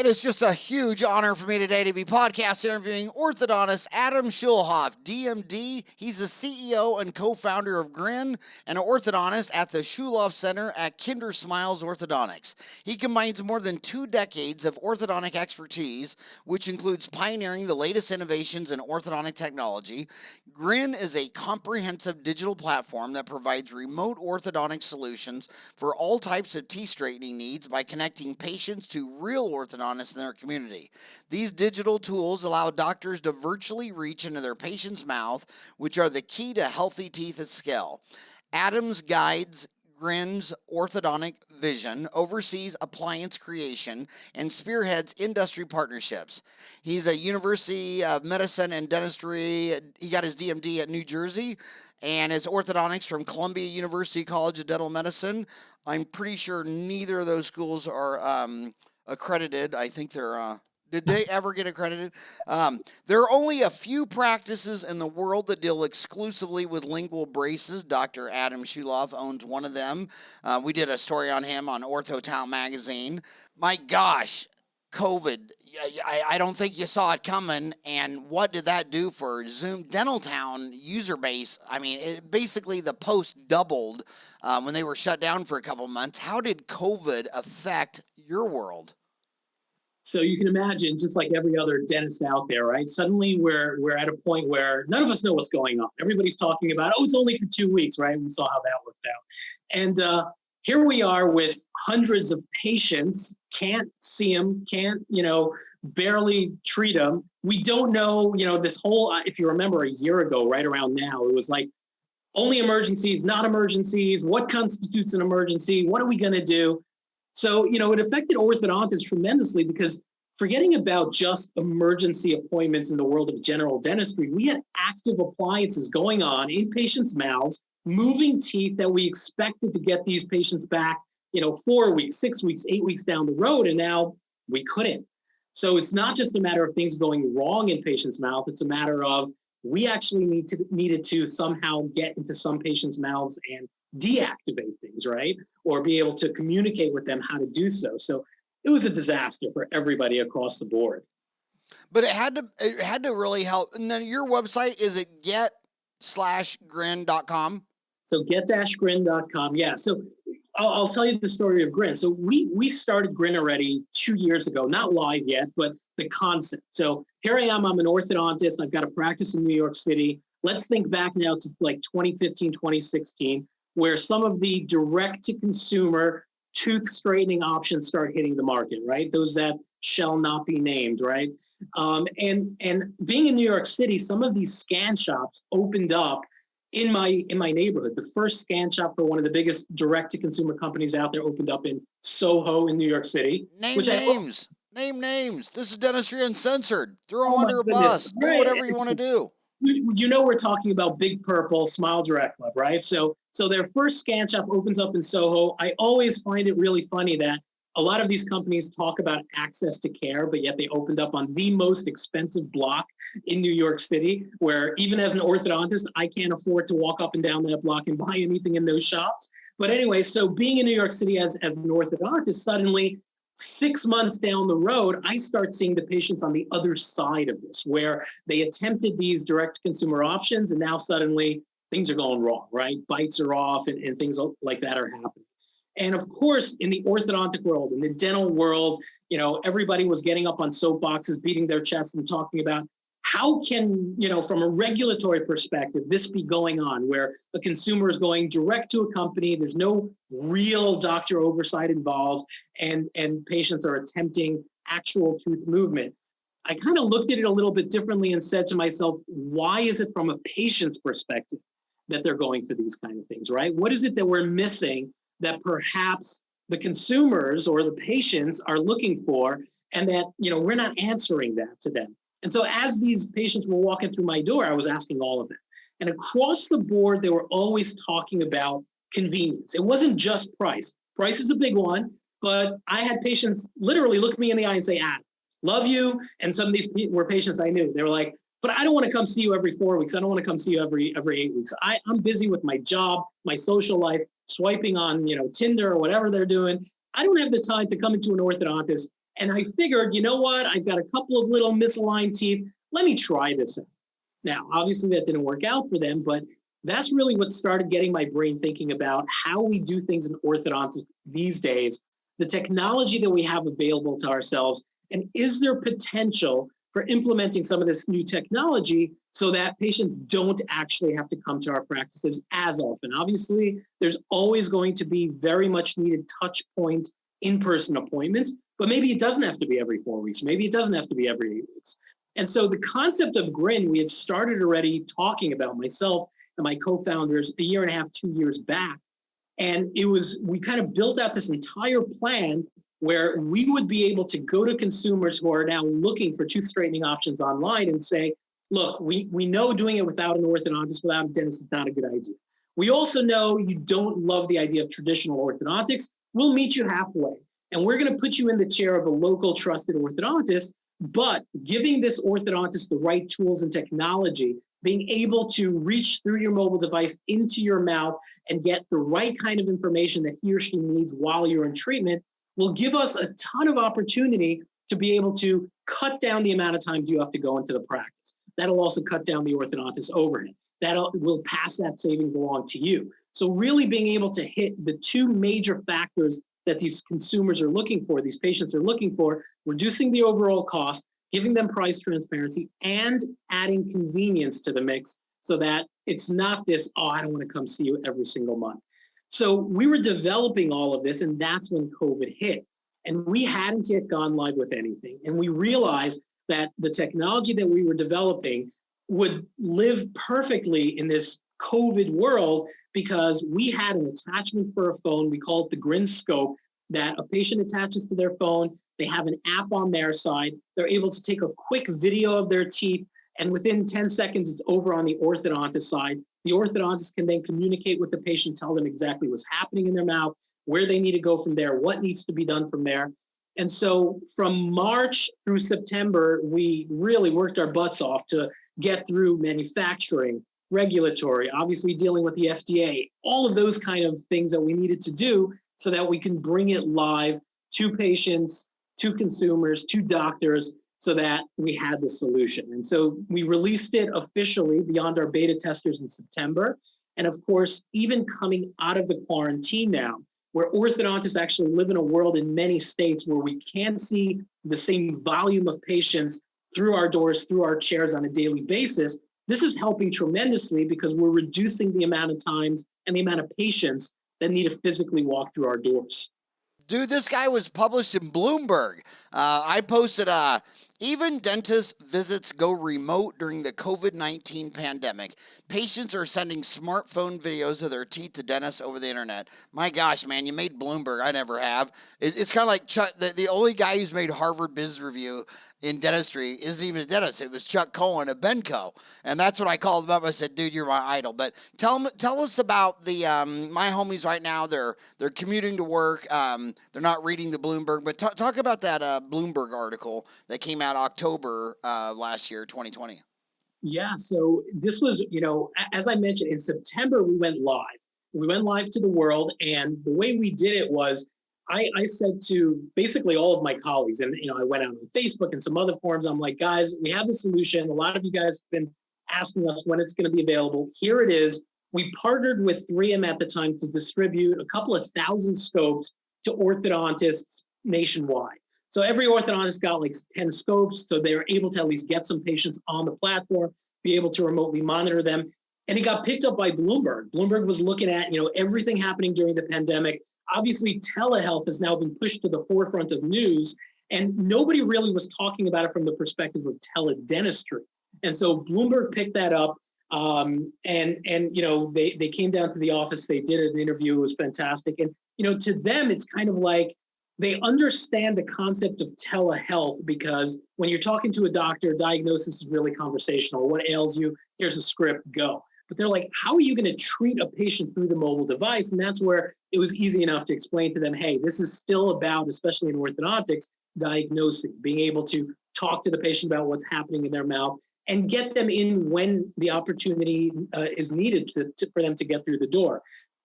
It is just a huge honor for me today to be podcast interviewing orthodontist Adam Schulhof, DMD. He's the CEO and co-founder of Grin and an orthodontist at the Schulhof Center at Kinder Smiles Orthodontics. He combines more than 2 decades of orthodontic expertise, which includes pioneering the latest innovations in orthodontic technology. Grin is a comprehensive digital platform that provides remote orthodontic solutions for all types of teeth straightening needs by connecting patients to real orthodontists in their community. These digital tools allow doctors to virtually reach into their patient's mouth, which are the key to healthy teeth at scale. Adams guides Grin's orthodontic vision, oversees appliance creation, and spearheads industry partnerships. He's a University of Medicine and Dentistry. He got his DMD at New Jersey and his orthodontics from Columbia University College of Dental Medicine. I'm pretty sure neither of those schools are accredited. I think they're did they ever get accredited? There are only a few practices in the world that deal exclusively with lingual braces. Dr. Adam Schulhof owns one of them. We did a story on him on OrthoTown magazine. My gosh, COVID, I don't think you saw it coming. And what did that do for Zoom Dentaltown user base? I mean, basically the post doubled when they were shut down for a couple months. How did COVID affect your world? So you can imagine, just like every other dentist out there, right? Suddenly we're at a point where none of us know what's going on. Everybody's talking about, oh, it's only for 2 weeks, right? We saw how that worked out. And here we are with hundreds of patients, can't see them, can't, barely treat them. We don't know, this whole, if you remember a year ago, right around now, it was like only emergencies, not emergencies. What constitutes an emergency? What are we going to do? So, it affected orthodontists tremendously because forgetting about just emergency appointments in the world of general dentistry, we had active appliances going on in patients' mouths, moving teeth that we expected to get these patients back, 4 weeks, 6 weeks, 8 weeks down the road, and now we couldn't. So it's not just a matter of things going wrong in patients' mouth, it's a matter of we actually needed to somehow get into some patients' mouths and deactivate things, right? Or be able to communicate with them how to do so. So it was a disaster for everybody across the board. But it had to really help. And then your website, is it get/grin.com? So get-grin.com. Yeah. So I'll tell you the story of Grin. So we started Grin already 2 years ago, not live yet, but the concept. So here I am, I'm an orthodontist. I've got a practice in New York City. Let's think back now to like 2015, 2016, where some of the direct-to-consumer tooth straightening options start hitting the market, right? Those that shall not be named, right? And being in New York City, some of these scan shops opened up in my neighborhood. The first scan shop for one of the biggest direct-to-consumer companies out there opened up in Soho in New York City. Name names. This is Dentistry Uncensored. Throw them under a bus. Do whatever you want to do. We're talking about Big Purple, Smile Direct Club, right? So their first scan shop opens up in Soho. I always find it really funny that a lot of these companies talk about access to care, but yet they opened up on the most expensive block in New York City, where even as an orthodontist, I can't afford to walk up and down that block and buy anything in those shops. But anyway, so being in New York City as an orthodontist, suddenly 6 months down the road, I start seeing the patients on the other side of this, where they attempted these direct-to-consumer options, and now suddenly things are going wrong, right? Bites are off and things like that are happening. And of course, in the orthodontic world, in the dental world, everybody was getting up on soapboxes, beating their chests and talking about how can, from a regulatory perspective, this be going on where a consumer is going direct to a company, there's no real doctor oversight involved, and patients are attempting actual tooth movement. I kind of looked at it a little bit differently and said to myself, why is it from a patient's perspective that they're going for these kind of things, right? What is it that we're missing that perhaps the consumers or the patients are looking for, and that, we're not answering that to them? And so as these patients were walking through my door, I was asking all of them. And across the board, they were always talking about convenience. It wasn't just price. Price is a big one, but I had patients literally look me in the eye and say, love you. And some of these were patients I knew. They were like, but I don't want to come see you every 4 weeks. I don't want to come see you every 8 weeks. I'm busy with my job, my social life, swiping on, Tinder or whatever they're doing. I don't have the time to come into an orthodontist And I figured, you know what? I've got a couple of little misaligned teeth. Let me try this out. Now, obviously that didn't work out for them, but that's really what started getting my brain thinking about how we do things in orthodontics these days, the technology that we have available to ourselves, and is there potential for implementing some of this new technology so that patients don't actually have to come to our practices as often. Obviously, there's always going to be very much needed touch point in-person appointments, but maybe it doesn't have to be every 4 weeks. Maybe it doesn't have to be every 8 weeks. And so the concept of Grin, we had started already talking about, myself and my co-founders, a year and a half, 2 years back. And we kind of built out this entire plan where we would be able to go to consumers who are now looking for tooth straightening options online and say, look, we know doing it without an orthodontist, without a dentist is not a good idea. We also know you don't love the idea of traditional orthodontics. We'll meet you halfway. And we're going to put you in the chair of a local trusted orthodontist, but giving this orthodontist the right tools and technology, being able to reach through your mobile device into your mouth and get the right kind of information that he or she needs while you're in treatment will give us a ton of opportunity to be able to cut down the amount of times you have to go into the practice. That'll also cut down the orthodontist overhead. Will pass that savings along to you. So really being able to hit the two major factors that these consumers are looking for, these patients are looking for, reducing the overall cost, giving them price transparency, and adding convenience to the mix so that it's not this, oh, I don't want to come see you every single month. So we were developing all of this, and that's when COVID hit. And we hadn't yet gone live with anything. And we realized that the technology that we were developing would live perfectly in this COVID world because we had an attachment for a phone. We call it the Grin Scope, that a patient attaches to their phone. They have an app on their side. They're able to take a quick video of their teeth, and within 10 seconds, it's over on the orthodontist side. The orthodontist can then communicate with the patient, tell them exactly what's happening in their mouth, where they need to go from there, what needs to be done from there. And so from March through September, we really worked our butts off to get through manufacturing, regulatory, obviously dealing with the FDA, all of those kind of things that we needed to do so that we can bring it live to patients, to consumers, to doctors, so that we had the solution. And so we released it officially beyond our beta testers in September. And of course, even coming out of the quarantine now, where orthodontists actually live in a world in many states where we can see the same volume of patients through our doors, through our chairs on a daily basis, this is helping tremendously because we're reducing the amount of times and the amount of patients that need to physically walk through our doors. Dude, this guy was published in Bloomberg. I posted, even dentist visits go remote during the COVID-19 pandemic. Patients are sending smartphone videos of their teeth to dentists over the internet. My gosh, man, you made Bloomberg. I never have. It's kind of like Chuck, the only guy who's made Harvard Biz Review in dentistry isn't even a dentist. It was Chuck Cohen of Benco. And that's what I called him up. I said, dude, you're my idol. But tell us about the my homies right now. They're commuting to work. They're not reading the Bloomberg. But talk about that Bloomberg article that came out October last year, 2020. Yeah, so this was, as I mentioned, in September, we went live. We went live to the world. And the way we did it was, I said to basically all of my colleagues, and I went out on Facebook and some other forums. I'm like, guys, we have the solution. A lot of you guys have been asking us when it's going to be available. Here it is. We partnered with 3M at the time to distribute a couple of thousand scopes to orthodontists nationwide. So every orthodontist got like 10 scopes, so they were able to at least get some patients on the platform, be able to remotely monitor them. And it got picked up by Bloomberg. Bloomberg was looking at, everything happening during the pandemic. Obviously, telehealth has now been pushed to the forefront of news, and nobody really was talking about it from the perspective of teledentistry. And so Bloomberg picked that up, and they came down to the office. They did an interview. It was fantastic. And to them, it's kind of like they understand the concept of telehealth because when you're talking to a doctor, diagnosis is really conversational. What ails you? Here's a script. Go. But they're like, how are you going to treat a patient through the mobile device? And that's where it was easy enough to explain to them, hey, this is still about, especially in orthodontics, diagnosing, being able to talk to the patient about what's happening in their mouth and get them in when the opportunity is needed for them to get through the door.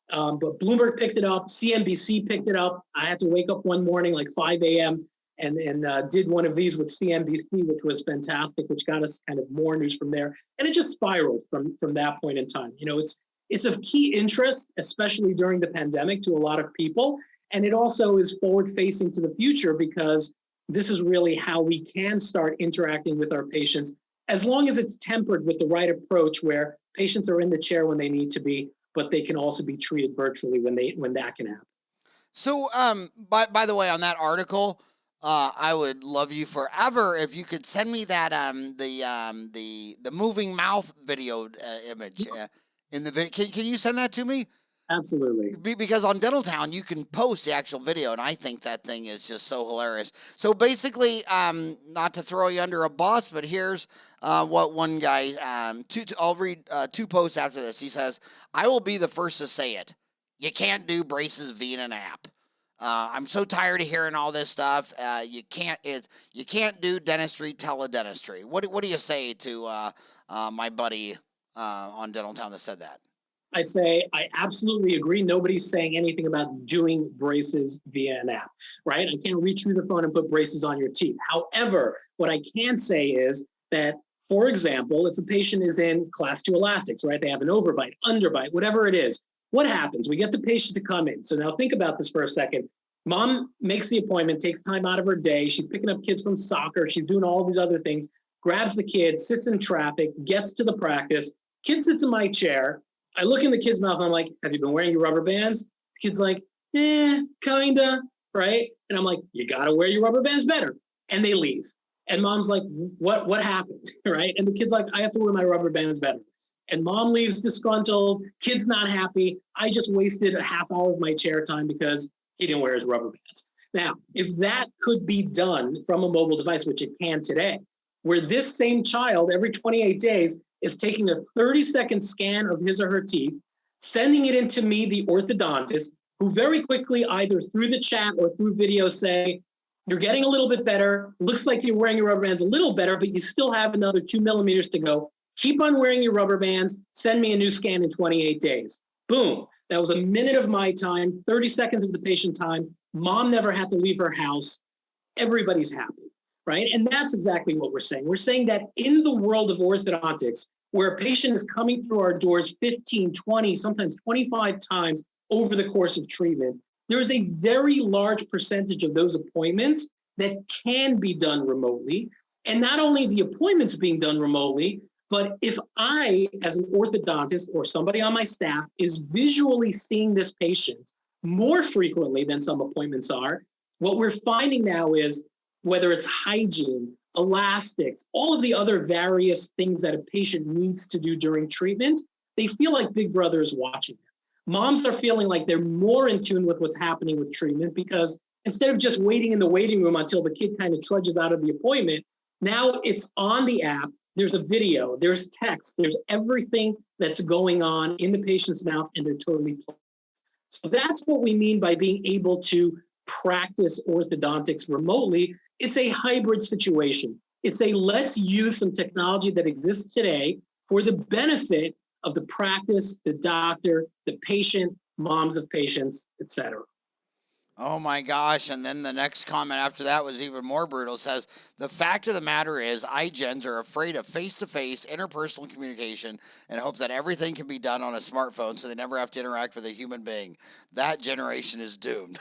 But Bloomberg picked it up, CNBC picked it up. I had to wake up one morning like 5 a.m., did one of these with CNBC, which was fantastic, which got us kind of more news from there. And it just spiraled from that point in time. You know, it's of key interest, especially during the pandemic, to a lot of people. And it also is forward facing to the future, because this is really how we can start interacting with our patients, as long as it's tempered with the right approach, where patients are in the chair when they need to be, but they can also be treated virtually when that can happen. So, by the way, on that article, I would love you forever if you could send me that the moving mouth video image in the video. Can you send that to me? Absolutely. Because on Dental Town, you can post the actual video, and I think that thing is just so hilarious. So basically, not to throw you under a bus, but here's what one guy, I'll read two posts after this. He says, "I will be the first to say it. You can't do braces via an app. I'm so tired of hearing all this stuff. You can't do dentistry teledentistry." What do you say to my buddy on Dental Town that said that? I say, I absolutely agree. Nobody's saying anything about doing braces via an app, right? I can't reach through the phone and put braces on your teeth. However, what I can say is that, for example, if a patient is in class 2 elastics, right? They have an overbite, underbite, whatever it is. What happens? We get the patient to come in. So now think about this for a second. Mom makes the appointment, takes time out of her day. She's picking up kids from soccer. She's doing all these other things, grabs the kid, sits in traffic, gets to the practice. Kid sits in my chair. I look in the kid's mouth and I'm like, "Have you been wearing your rubber bands?" The kid's like, kinda, right? And I'm like, "You gotta wear your rubber bands better." And they leave. And mom's like, what happened, right? And the kid's like, "I have to wear my rubber bands better." And mom leaves disgruntled, kid's not happy. I just wasted a half hour of my chair time because he didn't wear his rubber bands. Now, if that could be done from a mobile device, which it can today, where this same child every 28 days is taking a 30-second scan of his or her teeth, sending it into me, the orthodontist, who very quickly, either through the chat or through video, say, "You're getting a little bit better. Looks like you're wearing your rubber bands a little better, but you still have another 2 millimeters to go. Keep on wearing your rubber bands. Send me a new scan in 28 days. Boom. That was a minute of my time, 30 seconds of the patient time. Mom never had to leave her house. Everybody's happy. Right? And that's exactly what we're saying. We're saying that in the world of orthodontics, where a patient is coming through our doors 15, 20, sometimes 25 times over the course of treatment, there's a very large percentage of those appointments that can be done remotely. And not only the appointments being done remotely, but if I, as an orthodontist or somebody on my staff, is visually seeing this patient more frequently than some appointments are, what we're finding now is, whether it's hygiene, elastics, all of the other various things that a patient needs to do during treatment, they feel like Big Brother is watching them. Moms are feeling like they're more in tune with what's happening with treatment, because instead of just waiting in the waiting room until the kid kind of trudges out of the appointment, now it's on the app. There's a video, there's text, there's everything that's going on in the patient's mouth, and they're totally. So that's what we mean by being able to practice orthodontics remotely. It's a hybrid situation. It's a let's use some technology that exists today for the benefit of the practice, the doctor, the patient, moms of patients, etc. Oh my gosh. And then the next comment after that was even more brutal. It says, "The fact of the matter is, iGens are afraid of face-to-face interpersonal communication and hope that everything can be done on a smartphone so they never have to interact with a human being. That generation is doomed."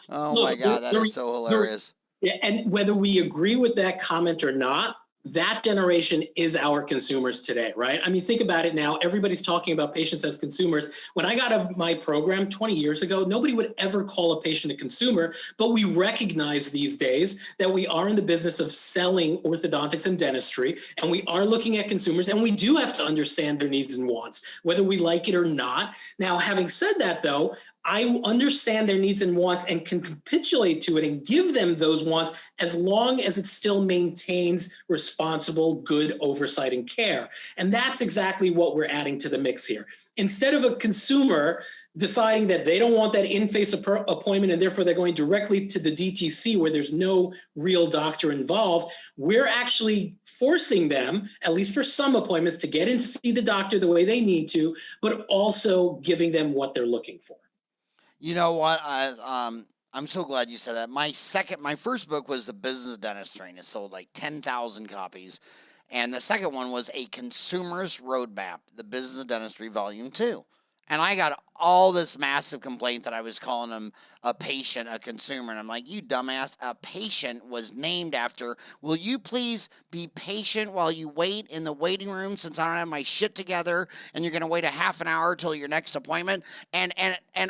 Oh Look, my God, that is so hilarious. Yeah, and whether we agree with that comment or not, that generation is our consumers today, right? I mean, think about it now. Everybody's talking about patients as consumers. When I got out of my program 20 years ago, nobody would ever call a patient a consumer, but we recognize these days that we are in the business of selling orthodontics and dentistry, and we are looking at consumers, and we do have to understand their needs and wants, whether we like it or not. Now, having said that, though, I understand their needs and wants and can capitulate to it and give them those wants as long as it still maintains responsible, good oversight and care. And that's exactly what we're adding to the mix here. Instead of a consumer deciding that they don't want that in-face appointment and therefore they're going directly to the DTC where there's no real doctor involved, we're actually forcing them, at least for some appointments, to get in to see the doctor the way they need to, but also giving them what they're looking for. You know what? I'm so glad you said that. My first book was The Business of Dentistry, and it sold like 10,000 copies. And the second one was A Consumerist Roadmap, The Business of Dentistry, Volume 2. And I got all this massive complaint that I was calling them a patient, a consumer. And I'm like, you dumbass, a patient was named after, will you please be patient while you wait in the waiting room since I don't have my shit together and you're going to wait a half an hour till your next appointment? And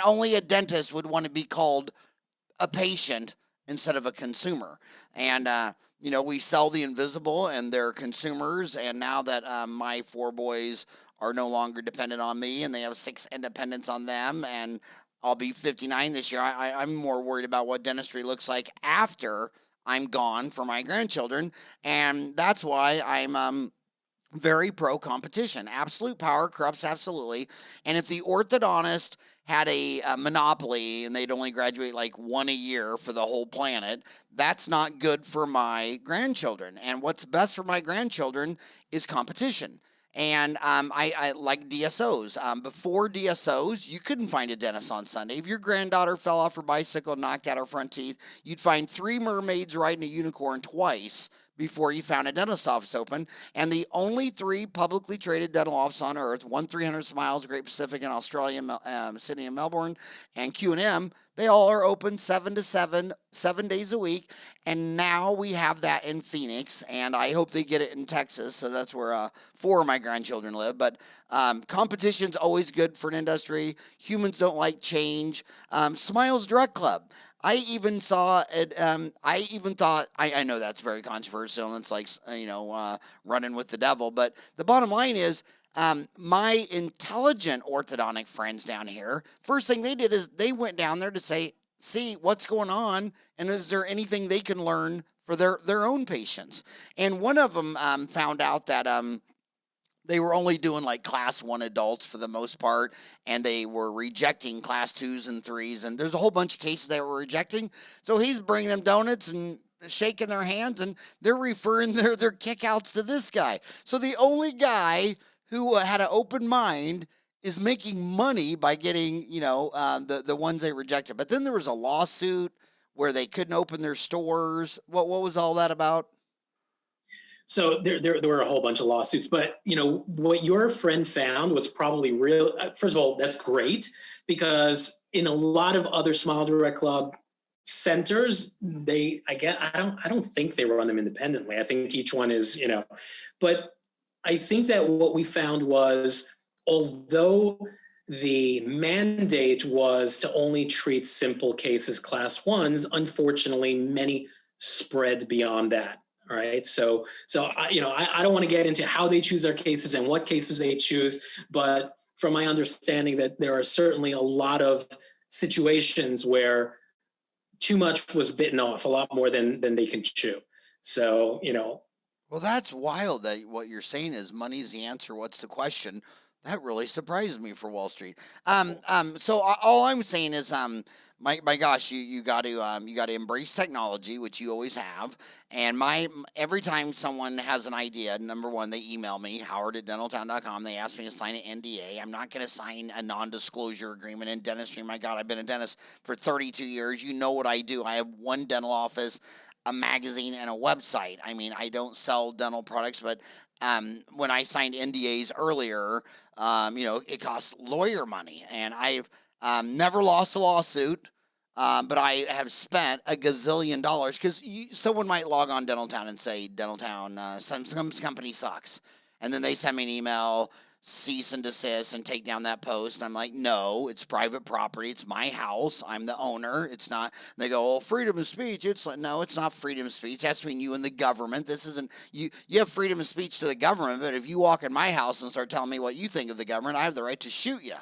only a dentist would want to be called a patient instead of a consumer. And, we sell the invisible and they're consumers. And now that my 4 boys are no longer dependent on me and they have 6 independents on them, and I'll be 59 this year, I'm more worried about what dentistry looks like after I'm gone for my grandchildren. And that's why I'm very pro competition. Absolute power corrupts absolutely. And if the orthodontist had a monopoly and they'd only graduate like 1 a year for the whole planet, that's not good for my grandchildren. And what's best for my grandchildren is competition. And I like DSOs. Before DSOs, you couldn't find a dentist on Sunday. If your granddaughter fell off her bicycle and knocked out her front teeth, you'd find 3 mermaids riding a unicorn twice before you found a dentist office open. And the only 3 publicly traded dental offices on earth, one 300 Smiles, Great Pacific in Australia, Sydney and Melbourne, and Q&M, they all are open 7 to 7, 7 days a week. And now we have that in Phoenix, and I hope they get it in Texas. So that's where 4 of my grandchildren live. But competition's always good for an industry. Humans don't like change. Smiles Direct Club. I even saw it. I even thought, I know that's very controversial and it's like, running with the devil. But the bottom line is, my intelligent orthodontic friends down here, first thing they did is they went down there to see what's going on and is there anything they can learn for their own patients. And one of them found out that they were only doing like class 1 adults for the most part, and they were rejecting class 2s and 3s, and there's a whole bunch of cases they were rejecting. So he's bringing them donuts and shaking their hands, and they're referring their kickouts to this guy. So the only guy who had an open mind is making money by getting, the ones they rejected. But then there was a lawsuit where they couldn't open their stores. What was all that about? So there were a whole bunch of lawsuits, but what your friend found was probably real. First of all, that's great, because in a lot of other Smile Direct Club centers, I don't think they run them independently. I think each one is, but I think that what we found was, although the mandate was to only treat simple cases, class 1s, unfortunately, many spread beyond that. All right. So I don't want to get into how they choose their cases and what cases they choose, but from my understanding that there are certainly a lot of situations where too much was bitten off, a lot more than they can chew. So, Well, that's wild that what you're saying is money's the answer. What's the question? That really surprised me for Wall Street. So all I'm saying is, my gosh, you got to embrace technology, which you always have. And every time someone has an idea, number one, they email me, howard@dentaltown.com. They ask me to sign an NDA. I'm not going to sign a non-disclosure agreement in dentistry. My God, I've been a dentist for 32 years. You know what I do. I have one dental office, a magazine, and a website. I mean, I don't sell dental products, but when I signed NDAs earlier, it costs lawyer money, and I've never lost a lawsuit, but I have spent a gazillion dollars, because someone might log on Dentaltown and say, Dentaltown, some company sucks, and then they send me an email, cease and desist, and take down that post. I'm like, no, it's private property. It's my house. I'm the owner. It's not. They go, well, freedom of speech. It's like, no, it's not freedom of speech. That's between you and the government. This isn't, you have freedom of speech to the government, but if you walk in my house and start telling me what you think of the government, I have the right to shoot you.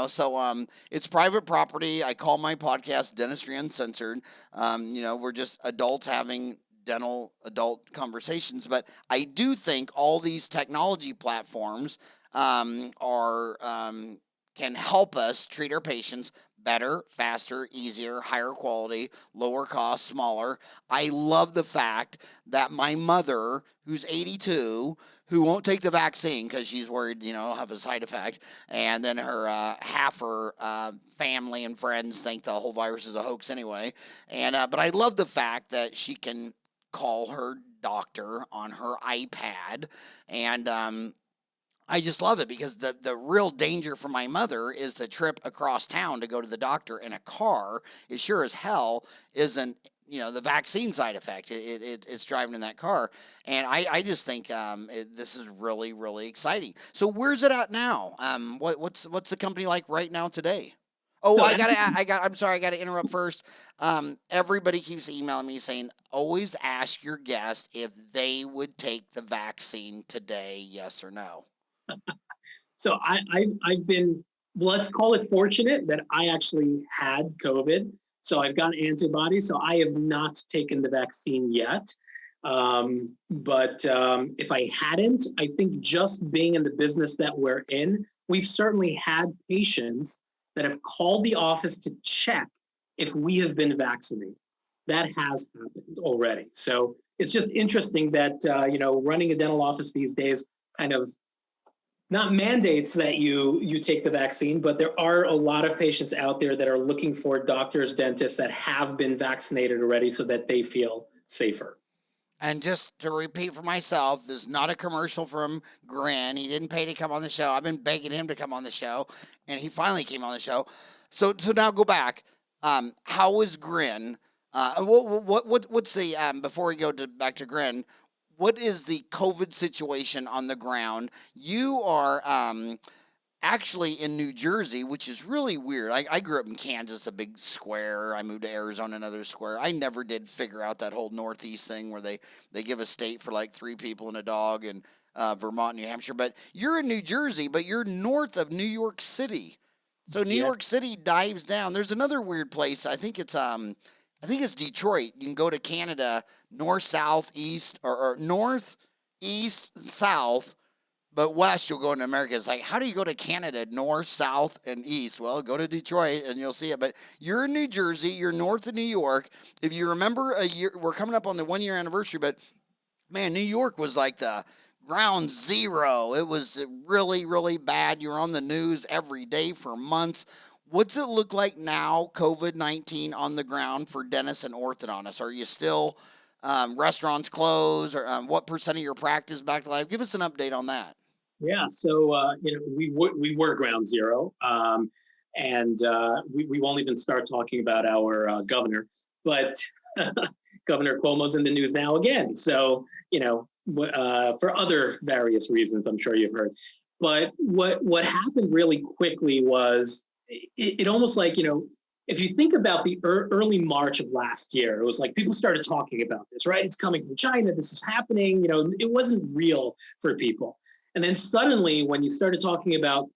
So it's private property. I call my podcast Dentistry Uncensored. We're just adults having dental adult conversations, but I do think all these technology platforms are can help us treat our patients better, faster, easier, higher quality, lower cost, smaller. I love the fact that my mother, who's 82, who won't take the vaccine because she's worried, it'll have a side effect, and then her half her family and friends think the whole virus is a hoax anyway. And but I love the fact that she can call her doctor on her iPad, and I just love it because the real danger for my mother is the trip across town to go to the doctor in a car. It sure as hell isn't, the vaccine side effect. It's driving in that car. And I just think this is really, really exciting. So where's it at now? What's the company like right now today? Oh, So I'm sorry, I gotta interrupt first. Everybody keeps emailing me saying, always ask your guest if they would take the vaccine today, yes or no. So I've been, let's call it fortunate that I actually had COVID. So I've got antibodies. So I have not taken the vaccine yet. But if I hadn't, I think just being in the business that we're in, we've certainly had patients that have called the office to check if we have been vaccinated. That has happened already. So it's just interesting that, running a dental office these days kind of not mandates that you take the vaccine, but there are a lot of patients out there that are looking for doctors, dentists that have been vaccinated already so that they feel safer. And just to repeat for myself, this is not a commercial from Grin. He didn't pay to come on the show. I've been begging him to come on the show, and he finally came on the show. So now go back. How is Grin? What's the before we go back to Grin? What is the COVID situation on the ground? You are actually in New Jersey, which is really weird. I grew up in Kansas, a big square. I moved to Arizona, another square. I never did figure out that whole Northeast thing where they give a state for like 3 people and a dog, and Vermont, New Hampshire. But you're in New Jersey, but you're north of New York City. So New York City dives down. There's another weird place. I think it's Detroit. You can go to Canada north, south, east, or north, east, south, but west you'll go into America. It's like, how do you go to Canada north, south, and east? Well, go to Detroit and you'll see it. But you're in New Jersey. You're north of New York. If you remember a year, we're coming up on the 1 year anniversary, but man, New York was like the ground zero. It was really, really bad. You were on the news every day for months. What's it look like now, COVID-19 on the ground for dentists and orthodontists? Are you still restaurants closed, or what percent of your practice back to life? Give us an update on that. Yeah, so we were ground zero, and we won't even start talking about our governor, but Governor Cuomo's in the news now again. So for other various reasons, I'm sure you've heard. But what happened really quickly was it almost like, if you think about the early March of last year, it was like people started talking about this, right? It's coming from China. This is happening. It wasn't real for people. And then suddenly when you started talking about,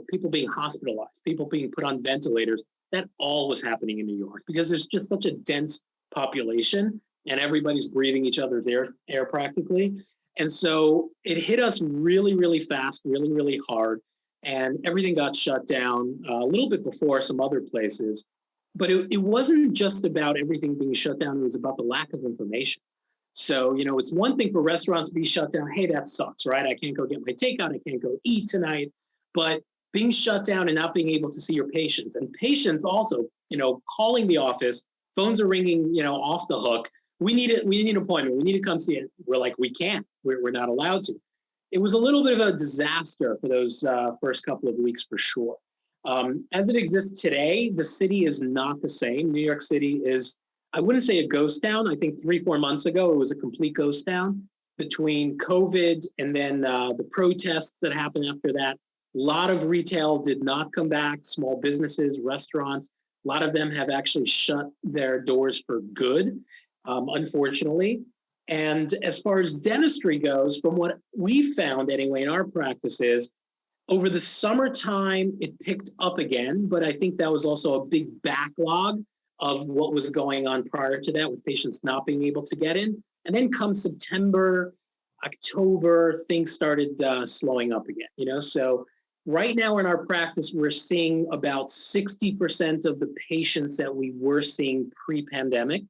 people being hospitalized, people being put on ventilators, that all was happening in New York because there's just such a dense population and everybody's breathing each other's air practically. And so it hit us really, really fast, really, really hard. And everything got shut down a little bit before some other places. But it wasn't just about everything being shut down. It was about the lack of information. So, it's one thing for restaurants to be shut down. Hey, that sucks, right? I can't go get my takeout. I can't go eat tonight. But being shut down and not being able to see your patients, and patients also, calling the office, phones are ringing, off the hook. We need an appointment. We need to come see it. We're like, we can't. We're not allowed to. It was a little bit of a disaster for those first couple of weeks for sure. As it exists today, the city is not the same. New York City is, I wouldn't say a ghost town. I think 3-4 months ago, it was a complete ghost town. Between COVID and then the protests that happened after that, a lot of retail did not come back. Small businesses, restaurants, a lot of them have actually shut their doors for good, unfortunately. And as far as dentistry goes, from what we found anyway in our practices, over the summertime, it picked up again. But I think that was also a big backlog of what was going on prior to that with patients not being able to get in. And then come September, October, things started slowing up again, So Right now in our practice, we're seeing about 60% of the patients that we were seeing pre-pandemic.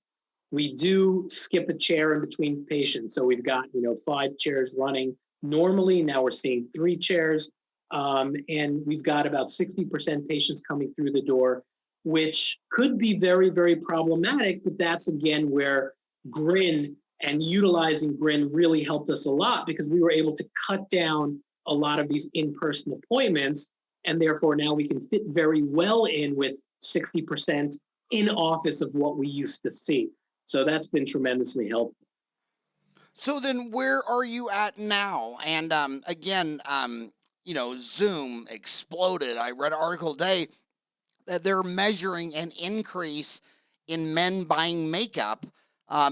We do skip a chair in between patients. So we've got, 5 chairs running normally. Now we're seeing 3 chairs. And we've got about 60% patients coming through the door, which could be very, very problematic. But that's, again, where Grin and utilizing Grin really helped us a lot, because we were able to cut down a lot of these in-person appointments. And therefore, now we can fit very well in with 60% in office of what we used to see. So that's been tremendously helpful. So then where are you at now? And again, Zoom exploded. I read an article today that they're measuring an increase in men buying makeup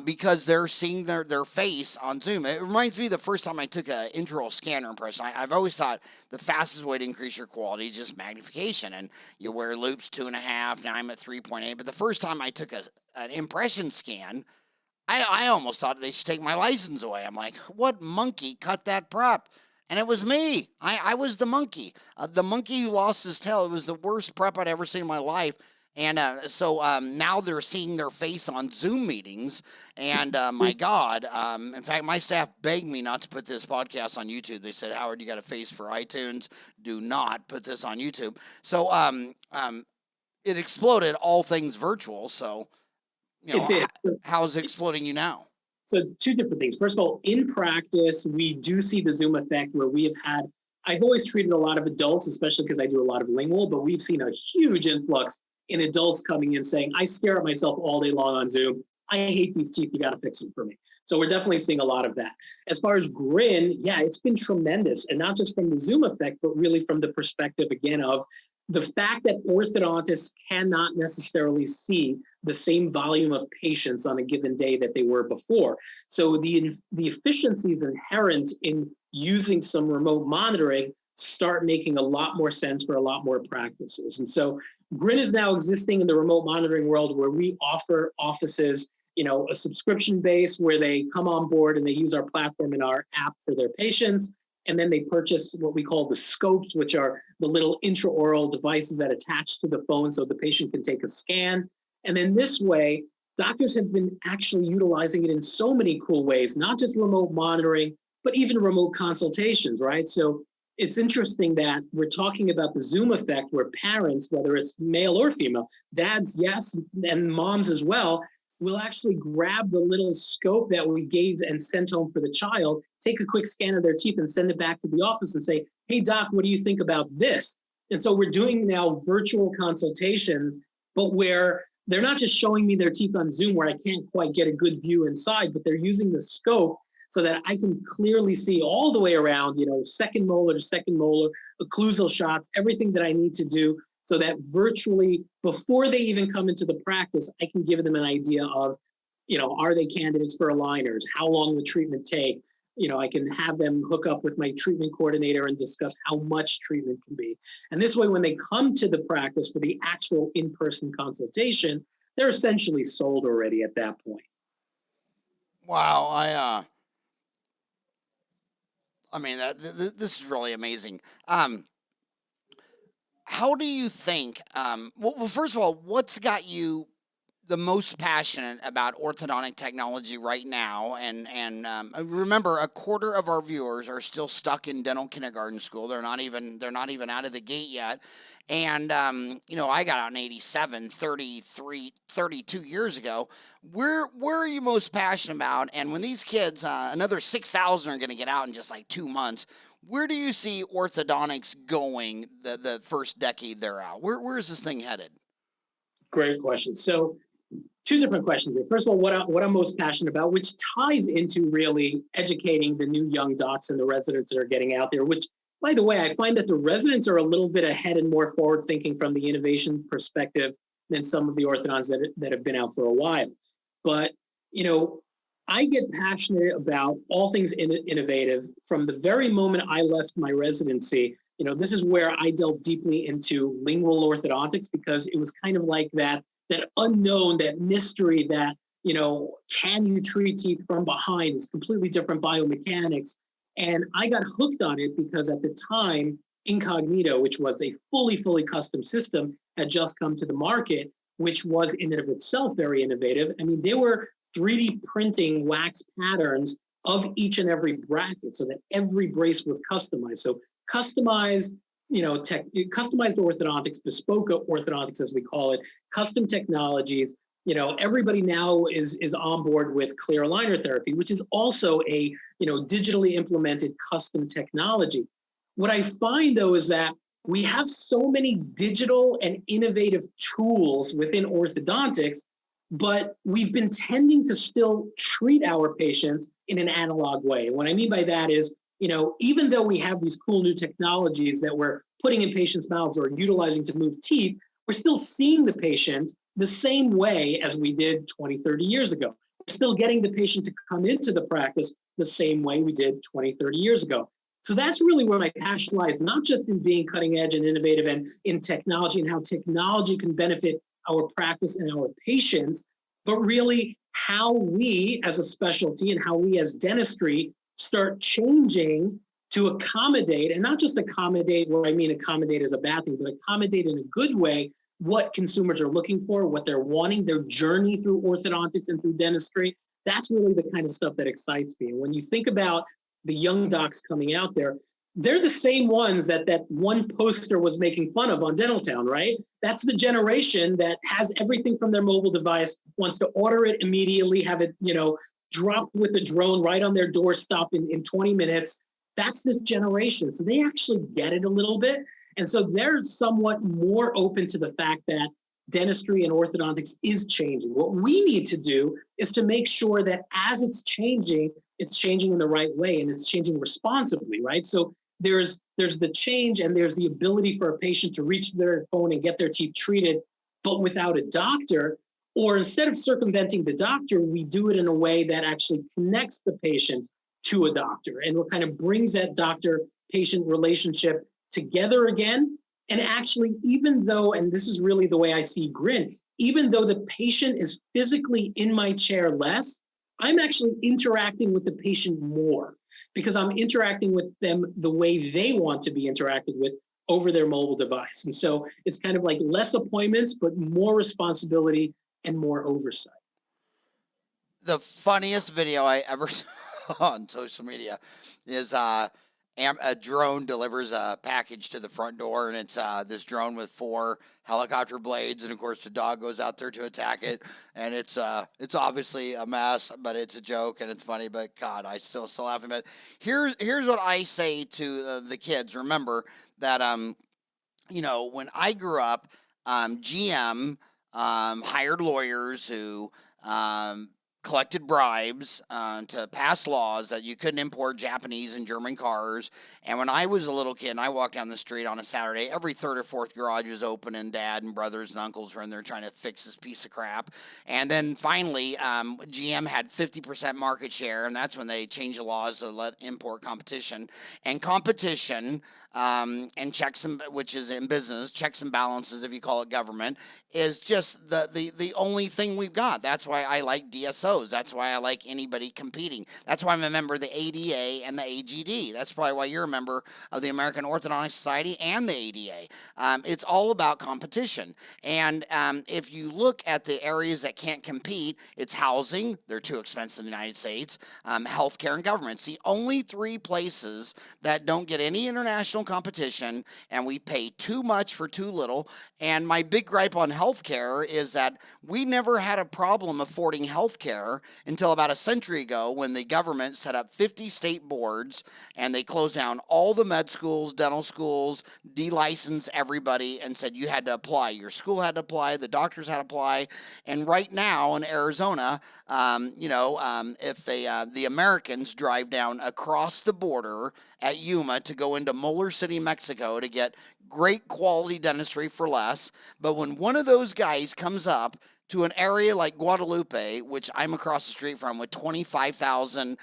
because they're seeing their face on Zoom. It reminds me of the first time I took an intraoral scanner impression. I've always thought the fastest way to increase your quality is just magnification, and you wear loops 2.5, now I'm at 3.8. But the first time I took an impression scan, I almost thought they should take my license away. I'm like, what monkey cut that prep? And it was me. I was the monkey who lost his tail. It was the worst prep I'd ever seen in my life. And so now they're seeing their face on Zoom meetings. And my God, in fact, my staff begged me not to put this podcast on YouTube. They said, Howard, you got a face for iTunes. Do not put this on YouTube. So it exploded, all things virtual. So, It did. How is it exploding you now? So 2 different things. First of all, in practice, we do see the Zoom effect where I've always treated a lot of adults, especially because I do a lot of lingual, but we've seen a huge influx in adults coming in saying, I stare at myself all day long on Zoom. I hate these teeth. You got to fix them for me. So we're definitely seeing a lot of that. As far as Grin, yeah, it's been tremendous. And not just from the Zoom effect, but really from the perspective, again, of the fact that orthodontists cannot necessarily see the same volume of patients on a given day that they were before. So the efficiencies inherent in using some remote monitoring start making a lot more sense for a lot more practices. And so Grin is now existing in the remote monitoring world, where we offer offices, a subscription base where they come on board and they use our platform and our app for their patients. And then they purchase what we call the scopes, which are the little intraoral devices that attach to the phone so the patient can take a scan. And then this way, doctors have been actually utilizing it in so many cool ways, not just remote monitoring, but even remote consultations, right? So it's interesting that we're talking about the Zoom effect, where parents, whether it's male or female, dads, yes, and moms as well, will actually grab the little scope that we gave and sent home for the child, take a quick scan of their teeth and send it back to the office and say, hey, doc, what do you think about this? And so we're doing now virtual consultations, but where they're not just showing me their teeth on Zoom where I can't quite get a good view inside, but they're using the scope so that I can clearly see all the way around, second molar to second molar, occlusal shots, everything that I need to do, so that virtually before they even come into the practice, I can give them an idea of, are they candidates for aligners? How long would treatment take? I can have them hook up with my treatment coordinator and discuss how much treatment can be. And this way, when they come to the practice for the actual in-person consultation, they're essentially sold already at that point. Wow, this is really amazing. How do you think, well, first of all, what's got you the most passionate about orthodontic technology right now? And remember, a quarter of our viewers are still stuck in dental kindergarten school. They're not even out of the gate yet. And, I got out in 87, 32 years ago. Where are you most passionate about? And when these kids, another 6,000 are going to get out in just like 2 months, where do you see orthodontics going the first decade they're out? Where is this thing headed? Great question. So 2 different questions here. First of all, what I'm most passionate about, which ties into really educating the new young docs and the residents that are getting out there, which, by the way, I find that the residents are a little bit ahead and more forward thinking from the innovation perspective than some of the orthodontists that have been out for a while. But, I get passionate about all things innovative from the very moment I left my residency. This is where I delved deeply into lingual orthodontics, because it was kind of like that unknown, that mystery that, can you treat teeth from behind? It's completely different biomechanics. And I got hooked on it because at the time, Incognito, which was a fully custom system, had just come to the market, which was in and of itself very innovative. I mean, they were 3D printing wax patterns of each and every bracket so that every brace was customized. So customized, customized orthodontics, bespoke orthodontics, as we call it, custom technologies. Everybody now is on board with clear aligner therapy, which is also a, digitally implemented custom technology. What I find, though, is that we have so many digital and innovative tools within orthodontics, but we've been tending to still treat our patients in an analog way. What I mean by that is, even though we have these cool new technologies that we're putting in patients' mouths or utilizing to move teeth, we're still seeing the patient the same way as we did 20, 30 years ago. We're still getting the patient to come into the practice the same way we did 20, 30 years ago. So that's really where my passion lies, not just in being cutting edge and innovative and in technology and how technology can benefit our practice and our patients, but really how we as a specialty and how we as dentistry start changing to accommodate, and not just accommodate where I mean accommodate as a bad thing, but accommodate in a good way what consumers are looking for, what they're wanting, their journey through orthodontics and through dentistry. That's really the kind of stuff that excites me. And when you think about the young docs coming out there, they're the same ones that one poster was making fun of on Dentaltown, right? That's the generation that has everything from their mobile device, wants to order it immediately, have it, dropped with a drone right on their doorstep in 20 minutes. That's this generation. So they actually get it a little bit. And so they're somewhat more open to the fact that dentistry and orthodontics is changing. What we need to do is to make sure that as it's changing in the right way and it's changing responsibly, right? So there's the change and there's the ability for a patient to reach their phone and get their teeth treated, but without a doctor. Or instead of circumventing the doctor, we do it in a way that actually connects the patient to a doctor and what kind of brings that doctor-patient relationship together again. And actually, even though, and this is really the way I see Grin, even though the patient is physically in my chair less, I'm actually interacting with the patient more because I'm interacting with them the way they want to be interacted with over their mobile device. And so it's kind of like less appointments, but more responsibility and more oversight. The funniest video I ever saw on social media is a drone delivers a package to the front door, and it's this drone with 4 helicopter blades, and of course the dog goes out there to attack it, and it's obviously a mess, but it's a joke and it's funny. But God, I still laugh at it. Here's what I say to the kids. Remember that when I grew up, GM hired lawyers who collected bribes to pass laws that you couldn't import Japanese and German cars. And when I was a little kid and I walked down the street on a Saturday, every third or fourth garage was open and dad and brothers and uncles were in there trying to fix this piece of crap. And then finally, GM had 50% market share, and that's when they changed the laws to let import competition. And competition and checks and, which is in business, checks and balances, if you call it government, is just the only thing we've got. That's why I like DSOs. That's why I like anybody competing. That's why I'm a member of the ADA and the AGD. That's probably why you're a member of the American Orthodontic Society and the ADA. It's all about competition. And if you look at the areas that can't compete, it's housing. They're too expensive in the United States. Healthcare and government. It's the only 3 places that don't get any international competition, and we pay too much for too little. And my big gripe on healthcare is that we never had a problem affording healthcare until about a century ago, when the government set up 50 state boards and they closed down all the med schools, dental schools, delicensed everybody, and said you had to apply. Your school had to apply, the doctors had to apply. And right now in Arizona, if the Americans drive down across the border at Yuma to go into Molar City, Mexico, to get great quality dentistry for less, but when one of those guys comes up to an area like Guadalupe, which I'm across the street from, with 25,000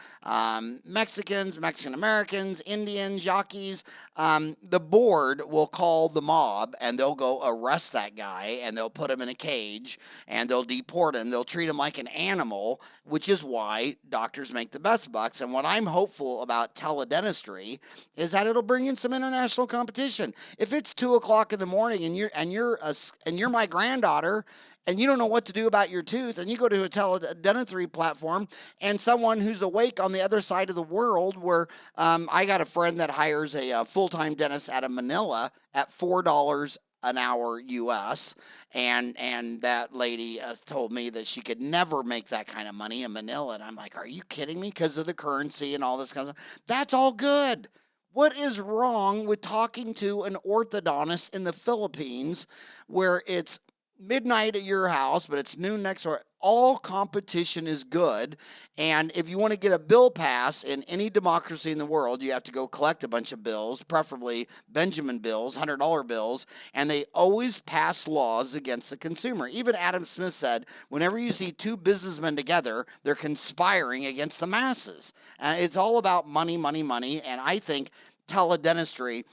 Mexicans, Mexican Americans, Indians, Yaquis, the board will call the mob and they'll go arrest that guy and they'll put him in a cage and they'll deport him. They'll treat him like an animal, which is why doctors make the best bucks. And what I'm hopeful about teledentistry is that it'll bring in some international competition. If it's 2 o'clock in the morning and you're my granddaughter, and you don't know what to do about your tooth, and you go to a teledentistry platform, and someone who's awake on the other side of the world, where I got a friend that hires a full-time dentist out of Manila at $4 an hour US, and that lady told me that she could never make that kind of money in Manila, and I'm like, are you kidding me? Because of the currency and all this kind of stuff. That's all good. What is wrong with talking to an orthodontist in the Philippines where it's midnight at your house, but it's noon next door? All competition is good. And if you want to get a bill pass in any democracy in the world, you have to go collect a bunch of bills, preferably Benjamin bills, $100 bills, and they always pass laws against the consumer. Even Adam Smith said, whenever you see two businessmen together, they're conspiring against the masses. It's all about money, money, money. And I think teledentistry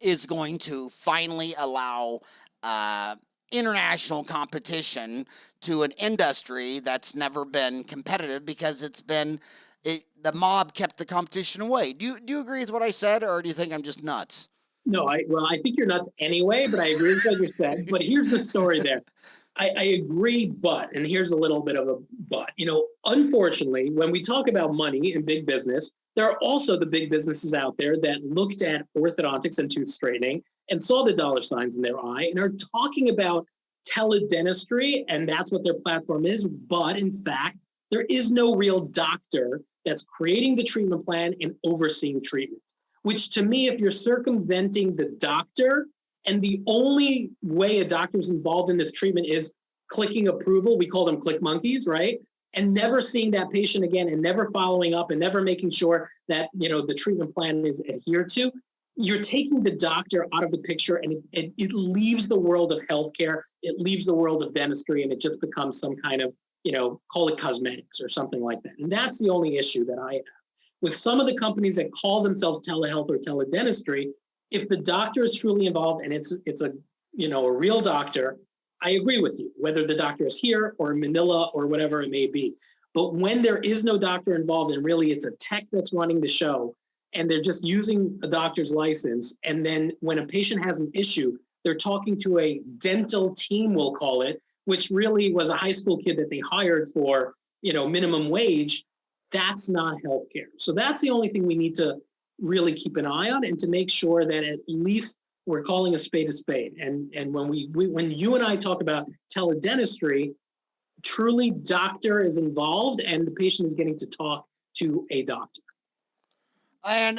is going to finally allow international competition to an industry that's never been competitive, because the mob kept the competition away. Do you agree with what I said, or do you think I'm just nuts? No, I think you're nuts anyway, but I agree with what you said. But here's the story there. I agree, and here's a little bit of a but. Unfortunately, when we talk about money in big business, there are also the big businesses out there that looked at orthodontics and tooth straightening and saw the dollar signs in their eye and are talking about teledentistry, and that's what their platform is. But in fact, there is no real doctor that's creating the treatment plan and overseeing treatment, which to me, if you're circumventing the doctor, and the only way a doctor's involved in this treatment is clicking approval, we call them click monkeys, right? And never seeing that patient again and never following up and never making sure that, the treatment plan is adhered to, you're taking the doctor out of the picture, and it leaves the world of healthcare, it leaves the world of dentistry, and it just becomes some kind of, call it cosmetics or something like that. And that's the only issue that I have. With some of the companies that call themselves telehealth or teledentistry, if the doctor is truly involved and it's a real doctor, I agree with you, whether the doctor is here or in Manila or whatever it may be. But when there is no doctor involved and really it's a tech that's running the show, and they're just using a doctor's license, and then when a patient has an issue, they're talking to a dental team, we'll call it, which really was a high school kid that they hired for, minimum wage, that's not healthcare. So that's the only thing we need to really keep an eye on, and to make sure that at least we're calling a spade a spade. And when when you and I talk about teledentistry, truly doctor is involved and the patient is getting to talk to a doctor. And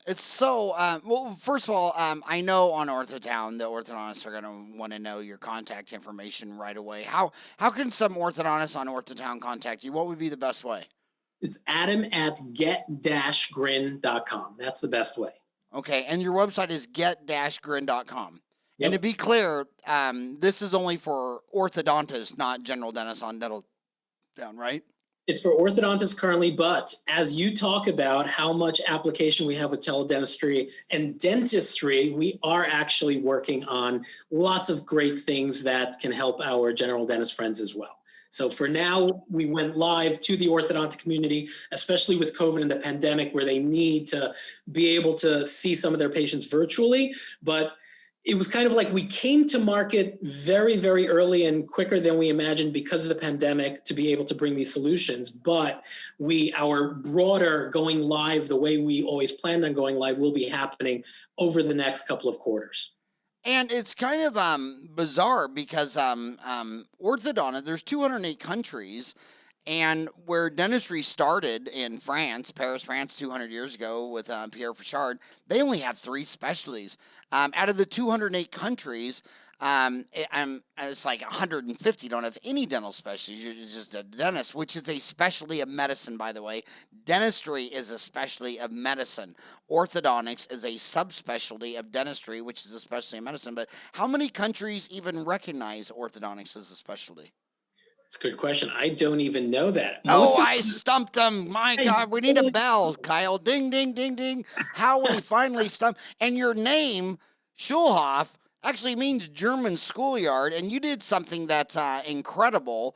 it's so, well, first of all, I know on OrthoTown, the orthodontists are going to want to know your contact information right away. How can some orthodontists on OrthoTown contact you? What would be the best way? It's adam@get-grin.com. That's the best way. Okay, and your website is get-grin.com. Yep. And to be clear, this is only for orthodontists, not general dentists on dental down, right? It's for orthodontists currently, but as you talk about how much application we have with teledentistry and dentistry, we are actually working on lots of great things that can help our general dentist friends as well. So for now, we went live to the orthodontic community, especially with COVID and the pandemic, where they need to be able to see some of their patients virtually. But it was kind of like we came to market very, very early and quicker than we imagined because of the pandemic to be able to bring these solutions. But our broader going live, the way we always planned on going live, will be happening over the next couple of quarters. And it's kind of bizarre because orthodontics, there's 208 countries, and where dentistry started in France, Paris, France, 200 years ago with Pierre Fauchard, they only have 3 specialties. Out of the 208 countries, it's like 150 don't have any dental specialties. You're just a dentist, which is a specialty of medicine, by the way. Dentistry is a specialty of medicine. Orthodontics is a subspecialty of dentistry, which is a specialty of medicine. But how many countries even recognize orthodontics as a specialty? It's a good question. I don't even know that. Oh, I stumped him. My God, we need a bell, Kyle. Ding, ding, ding, ding. How we finally stumped. And your name, Schulhof, actually means German schoolyard. And you did something that's incredible,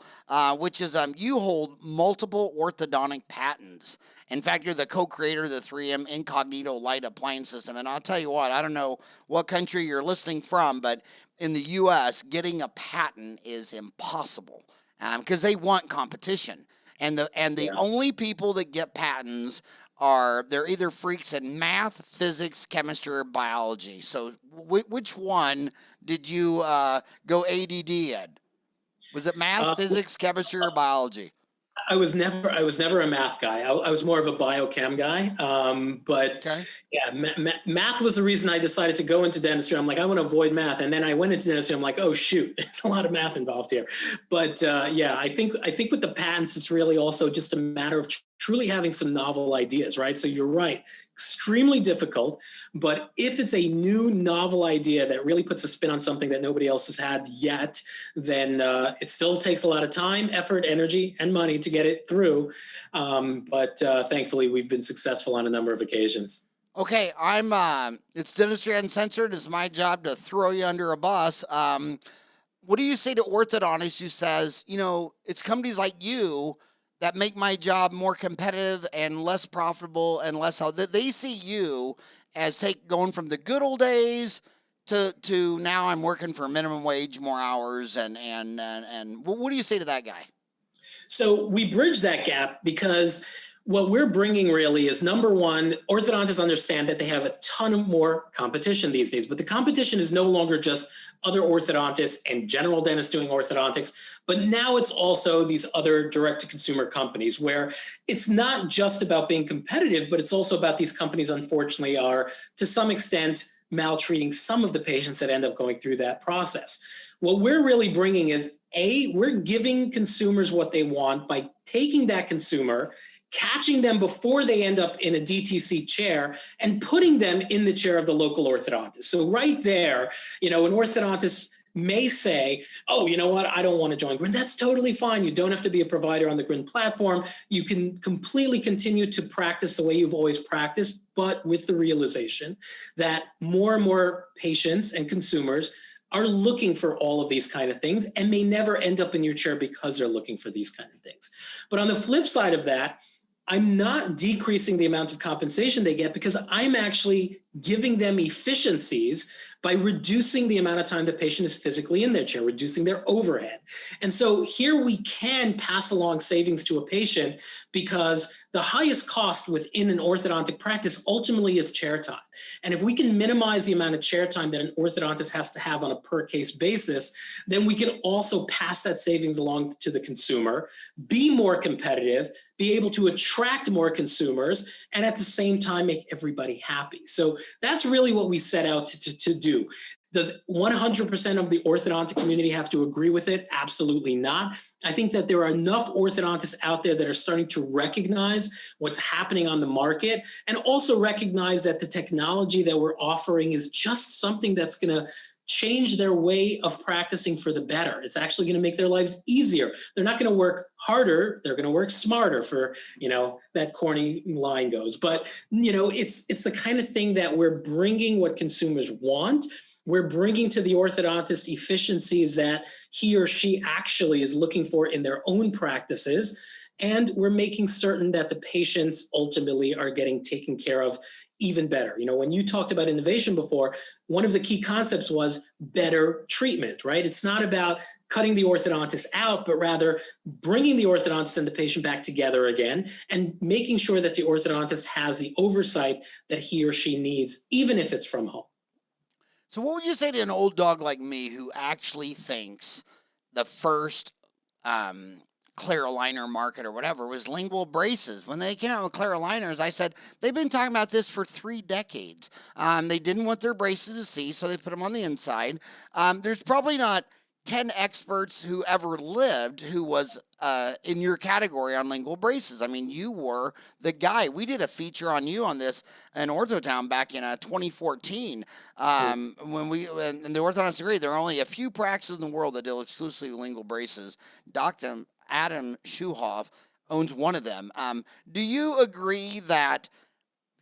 which is you hold multiple orthodontic patents. In fact, you're the co-creator of the 3M Incognito Light Appliance System. And I'll tell you what, I don't know what country you're listening from, but in the U.S., getting a patent is impossible. Because they want competition, and the only people that get patents they're either freaks in math, physics, chemistry, or biology. So which one did you go ADD in? Was it math, physics, chemistry, or biology? I was never a math guy. I was more of a biochem guy. But okay. Yeah, math was the reason I decided to go into dentistry. I'm like, I want to avoid math. And then I went into dentistry. I'm like, oh shoot, there's a lot of math involved here. But I think with the patents, it's really also just a matter of truly having some novel ideas, right? So you're right, extremely difficult. But if it's a new novel idea that really puts a spin on something that nobody else has had yet, then it still takes a lot of time, effort, energy, and money to get it through. But thankfully, we've been successful on a number of occasions. Okay, it's Dentistry Uncensored. It's my job to throw you under a bus. What do you say to orthodontists who says, it's companies like you that make my job more competitive and less profitable and less how they see you as going from the good old days to now I'm working for minimum wage, more hours, and what do you say to that guy? So we bridge that gap because what we're bringing really is, number one, orthodontists understand that they have a ton of more competition these days, but the competition is no longer just other orthodontists and general dentists doing orthodontics, but now it's also these other direct-to-consumer companies where it's not just about being competitive, but it's also about these companies, unfortunately, are to some extent maltreating some of the patients that end up going through that process. What we're really bringing is, we're giving consumers what they want by taking that consumer, catching them before they end up in a DTC chair and putting them in the chair of the local orthodontist. So right there, an orthodontist may say, oh, you know what, I don't want to join Grin. That's totally fine. You don't have to be a provider on the Grin platform. You can completely continue to practice the way you've always practiced, but with the realization that more and more patients and consumers are looking for all of these kind of things and may never end up in your chair because they're looking for these kind of things. But on the flip side of that, I'm not decreasing the amount of compensation they get because I'm actually giving them efficiencies by reducing the amount of time the patient is physically in their chair, reducing their overhead. And so here we can pass along savings to a patient because the highest cost within an orthodontic practice ultimately is chair time. And if we can minimize the amount of chair time that an orthodontist has to have on a per case basis, then we can also pass that savings along to the consumer, be more competitive, be able to attract more consumers, and at the same time make everybody happy. So that's really what we set out to do. Does 100% of the orthodontic community have to agree with it? Absolutely not. I think that there are enough orthodontists out there that are starting to recognize what's happening on the market and also recognize that the technology that we're offering is just something that's going to change their way of practicing for the better. It's actually going to make their lives easier. They're not going to work harder. They're going to work smarter, for, that corny line goes. But, it's the kind of thing that we're bringing what consumers want. We're bringing to the orthodontist efficiencies that he or she actually is looking for in their own practices. And we're making certain that the patients ultimately are getting taken care of even better. When you talked about innovation before, one of the key concepts was better treatment, right? It's not about cutting the orthodontist out, but rather bringing the orthodontist and the patient back together again and making sure that the orthodontist has the oversight that he or she needs, even if it's from home. So what would you say to an old dog like me who actually thinks the first clear aligner market or whatever was lingual braces? When they came out with clear aligners, I said, they've been talking about this for 3 decades. They didn't want their braces to see, so they put them on the inside. There's probably not 10 experts who ever lived who was in your category on lingual braces. I mean, you were the guy. We did a feature on you on this in Orthotown back in 2014. When we in the orthodontist degree, there are only a few practices in the world that deal exclusively with lingual braces. Dr. Adam Schulhof owns one of them. Do you agree that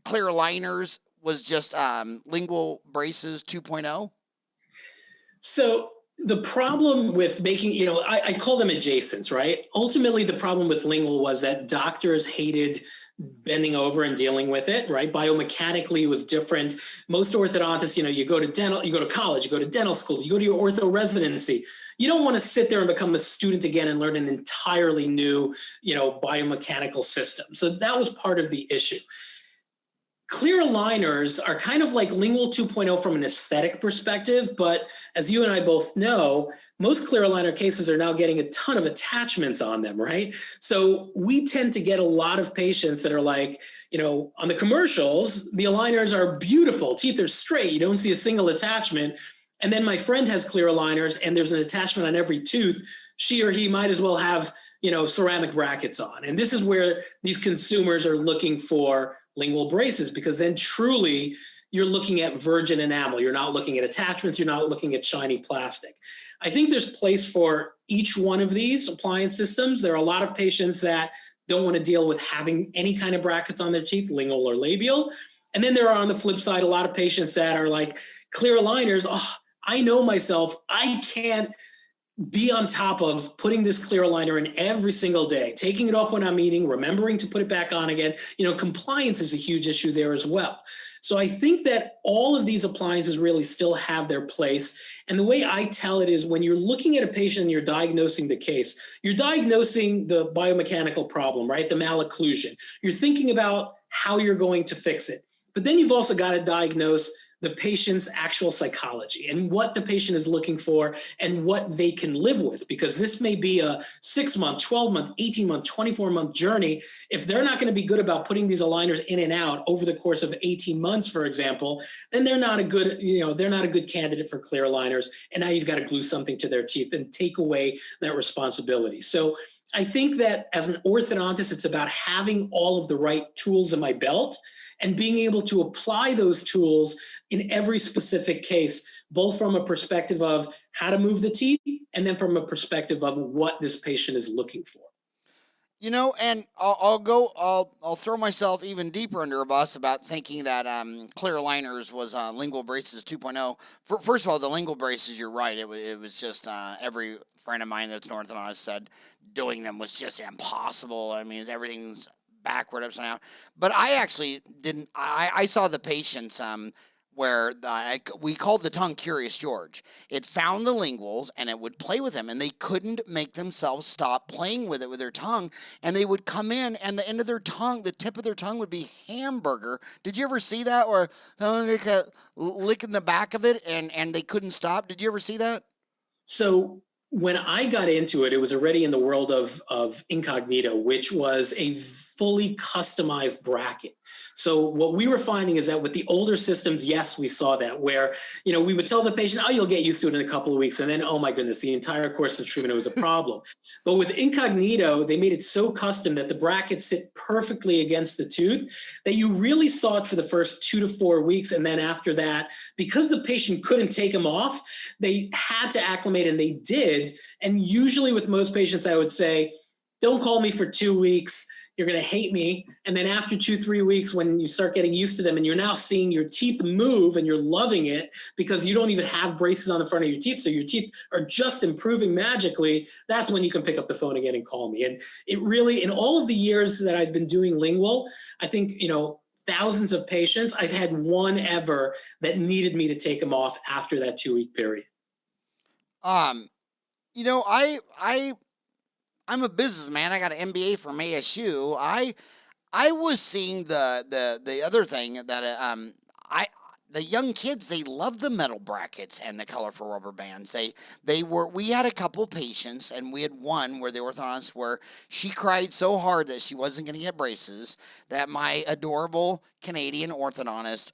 clear aligners was just lingual braces 2.0? So the problem with making, I call them adjacents, right? Ultimately, the problem with lingual was that doctors hated bending over and dealing with it, right? Biomechanically, it was different. Most orthodontists, you go to college, you go to dental school, you go to your ortho residency. You don't want to sit there and become a student again and learn an entirely new, biomechanical system. So that was part of the issue. Clear aligners are kind of like lingual 2.0 from an aesthetic perspective, but as you and I both know, most clear aligner cases are now getting a ton of attachments on them, right? So we tend to get a lot of patients that are like, on the commercials, the aligners are beautiful, teeth are straight, you don't see a single attachment. And then my friend has clear aligners and there's an attachment on every tooth. She or he might as well have, ceramic brackets on. And this is where these consumers are looking for lingual braces, because then truly you're looking at virgin enamel. You're not looking at attachments. You're not looking at shiny plastic. I think there's place for each one of these appliance systems. There are a lot of patients that don't want to deal with having any kind of brackets on their teeth, lingual or labial. And then there are, on the flip side, a lot of patients that are like, clear aligners, I know myself, I can't be on top of putting this clear aligner in every single day, taking it off when I'm eating, remembering to put it back on again. Compliance is a huge issue there as well. So I think that all of these appliances really still have their place. And the way I tell it is, when you're looking at a patient and you're diagnosing the case, you're diagnosing the biomechanical problem, right? The malocclusion. You're thinking about how you're going to fix it. But then you've also got to diagnose the patient's actual psychology and what the patient is looking for and what they can live with, because this may be a 6-month, 12-month, 18-month, 24-month journey. If they're not going to be good about putting these aligners in and out over the course of 18 months, for example, then they're not a good, they're not a good candidate for clear aligners. And now you've got to glue something to their teeth and take away that responsibility. So I think that as an orthodontist, it's about having all of the right tools in my belt and being able to apply those tools in every specific case, both from a perspective of how to move the teeth and then from a perspective of what this patient is looking for. And I'll throw myself even deeper under a bus about thinking that clear aligners was lingual braces 2.0. First of all, the lingual braces, you're right. It was just every friend of mine that's an orthodontist said doing them was just impossible. I mean, everything's backward, upside down. But I actually didn't. I saw the patients where we called the tongue Curious George. It found the linguals and it would play with them, and they couldn't make themselves stop playing with it with their tongue. And they would come in, and the end of their tongue, the tip of their tongue would be hamburger. Did you ever see that? Or licking the back of it, and they couldn't stop. Did you ever see that? So when I got into it, it was already in the world of Incognito, which was a fully customized bracket. So what we were finding is that with the older systems, yes, we saw that where, we would tell the patient, you'll get used to it in a couple of weeks. And then, oh my goodness, the entire course of treatment was a problem. But with Incognito, they made it so custom that the brackets sit perfectly against the tooth that you really saw it for the first 2 to 4 weeks. And then after that, because the patient couldn't take them off, they had to acclimate, and they did. And usually with most patients, I would say, don't call me for 2 weeks. You're going to hate me. And then after 2-3 weeks, when you start getting used to them and you're now seeing your teeth move and you're loving it because you don't even have braces on the front of your teeth, so your teeth are just improving magically, that's when you can pick up the phone again and call me. And it really, in all of the years that I've been doing lingual, I think, thousands of patients, I've had one ever that needed me to take them off after that 2-week period. I'm a businessman. I got an MBA from ASU. I was seeing the other thing that the young kids, they love the metal brackets and the colorful rubber bands. We had a couple patients, and we had one where the orthodontist where she cried so hard that she wasn't going to get braces that my adorable Canadian orthodontist